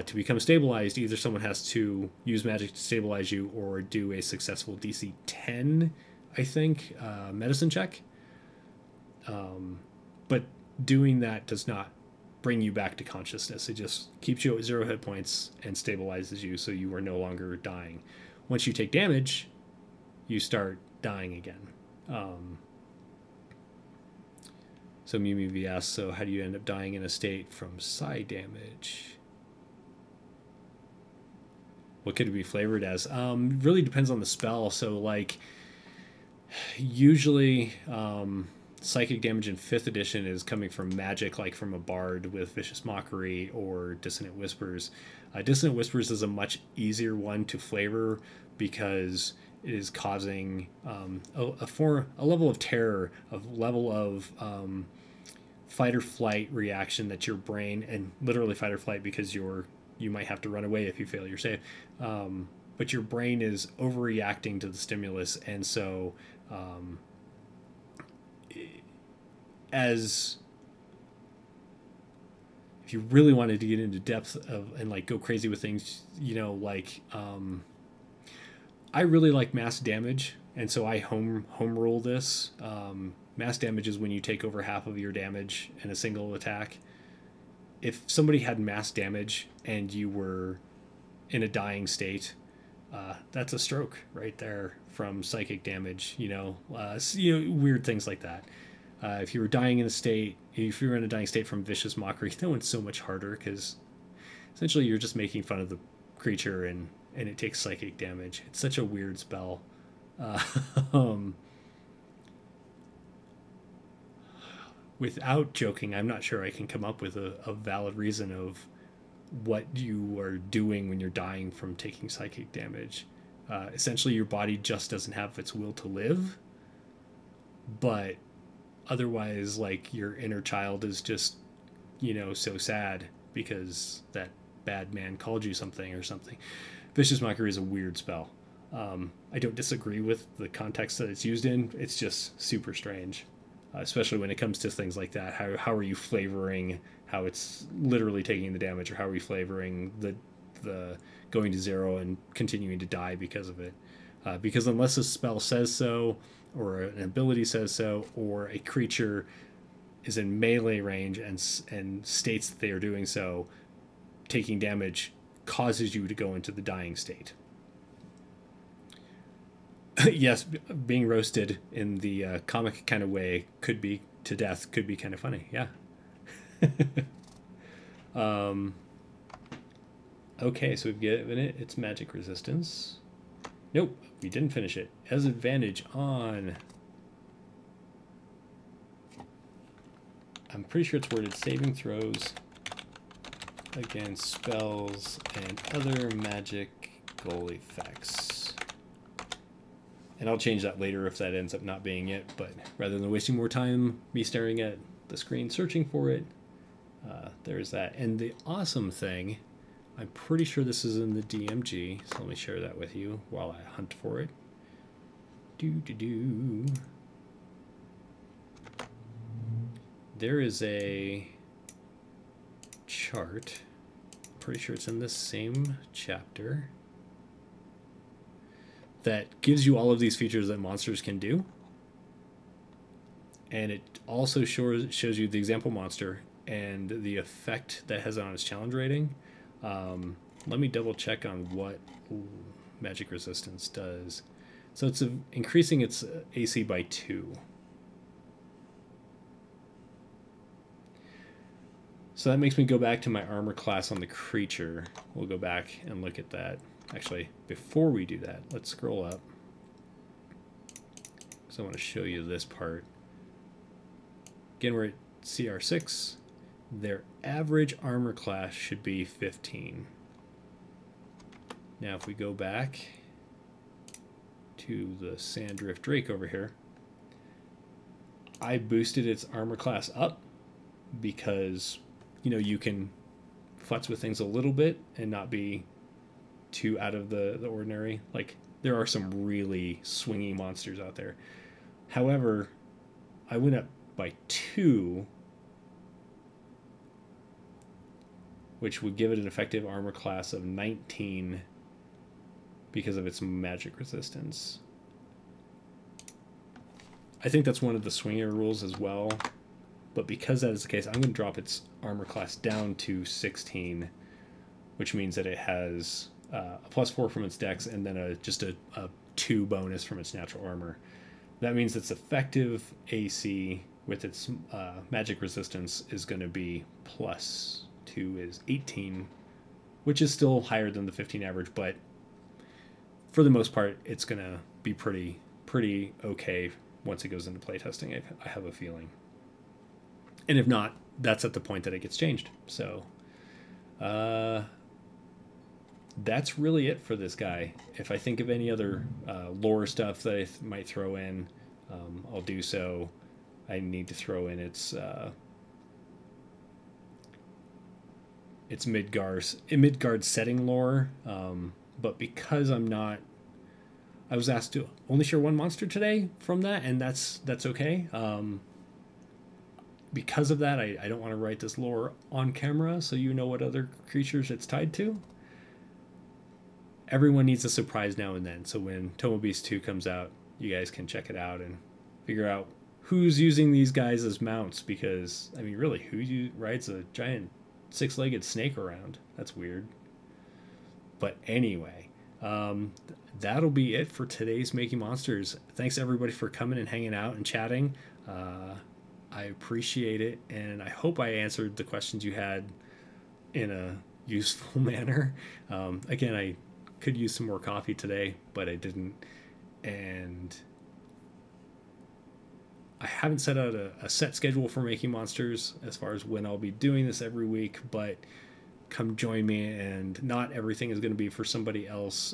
To become stabilized, either someone has to use magic to stabilize you or do a successful DC 10, I think, medicine check. But doing that does not bring you back to consciousness. It just keeps you at 0 hit points and stabilizes you so you are no longer dying. Once you take damage, you start dying again. So Mimi asks, so how do you end up dying in a state from psi damage? What could it be flavored as? Really depends on the spell. So like usually psychic damage in 5th edition is coming from magic, like from a bard with Vicious Mockery or Dissonant Whispers. Dissonant Whispers is a much easier one to flavor because it is causing a level of terror, a level of fight or flight reaction that your brain, and literally fight or flight because you might have to run away if you fail your save, but your brain is overreacting to the stimulus, and so as if you really wanted to get into depth of and like go crazy with things, like I really like mass damage, and so I home roll this. Mass damage is when you take over half of your damage in a single attack. If somebody had mass damage and you were in a dying state, that's a stroke right there from psychic damage. Weird things like that. If you were dying in a state, if you were in a dying state from Vicious Mockery, that one's so much harder because essentially you're just making fun of the creature and it takes psychic damage. It's such a weird spell. Without joking, I'm not sure I can come up with a valid reason of what you are doing when you're dying from taking psychic damage. Essentially, your body just doesn't have its will to live, but otherwise, like, your inner child is just, so sad because that bad man called you something or something. Vicious Mockery is a weird spell. I don't disagree with the context that it's used in. It's just super strange. Especially when it comes to things like that. How are you flavoring how it's literally taking the damage, or how are you flavoring the going to 0 and continuing to die because of it? Because unless a spell says so, or an ability says so, or a creature is in melee range and states that they are doing so, taking damage causes you to go into the dying state. Yes, being roasted in the comic kind of way could be to death, could be kind of funny. Yeah. Okay, so we've given it its magic resistance. Nope, we didn't finish it. It has advantage on... I'm pretty sure it's worded saving throws against spells and other magical effects. And I'll change that later if that ends up not being it, but rather than wasting more time me staring at the screen searching for it, there's that. And the awesome thing, I'm pretty sure this is in the DMG, so let me share that with you while I hunt for it. There is a chart, pretty sure it's in the same chapter, that gives you all of these features that monsters can do. And it also shows you the example monster and the effect that has on its challenge rating. Let me double check on what magic resistance does. So it's increasing its AC by 2. So that makes me go back to my armor class on the creature. We'll go back and look at that. Actually, before we do that, let's scroll up. So I want to show you this part. Again, we're at CR6. Their average armor class should be 15. Now if we go back to the Sanddrift Drake over here, I boosted its armor class up because, you know, you can futz with things a little bit and not be too out of the ordinary. Like, there are some really swingy monsters out there. However, I went up by 2, which would give it an effective armor class of 19 because of its magic resistance. I think that's one of the swinger rules as well, but because that is the case, I'm going to drop its armor class down to 16, which means that it has a +4 from its dex and then just a 2 bonus from its natural armor. That means its effective AC with its magic resistance is going to be +2 is 18, which is still higher than the 15 average, but for the most part, it's going to be pretty okay once it goes into playtesting, I have a feeling. And if not, that's at the point that it gets changed. So that's really it for this guy. If I think of any other lore stuff that I might throw in, I'll do so. I need to throw in its Midgard setting lore, but because I was asked to only share one monster today from that, and that's okay. Because of that, I don't want to write this lore on camera so you know what other creatures it's tied to. Everyone needs a surprise now and then, so when Tomo Beast 2 comes out, you guys can check it out and figure out who's using these guys as mounts, because, I mean, really, who rides a giant 6-legged snake around? That's weird. But anyway, that'll be it for today's Making Monsters. Thanks everybody for coming and hanging out and chatting. I appreciate it, and I hope I answered the questions you had in a useful manner. Again, I could use some more coffee today, but I didn't, and I haven't set out a set schedule for Making Monsters as far as when I'll be doing this every week, but come join me, and not everything is going to be for somebody else.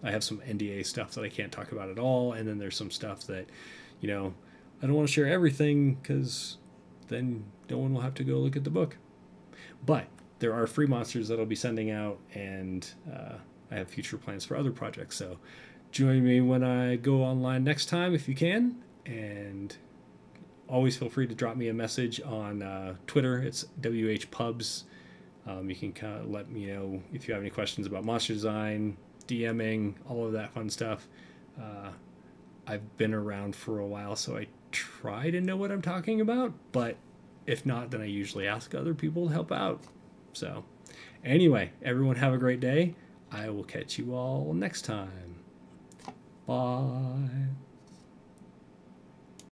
I have some NDA stuff that I can't talk about at all, and then there's some stuff that, you know, I don't want to share everything because then no one will have to go look at the book. But there are free monsters that I'll be sending out, and I have future plans for other projects. So join me when I go online next time if you can, and always feel free to drop me a message on Twitter. It's WHPubs. You can kind of let me know if you have any questions about monster design, DMing, all of that fun stuff. I've been around for a while, so I try to know what I'm talking about, but if not, then I usually ask other people to help out. So anyway, everyone have a great day. I will catch you all next time. Bye.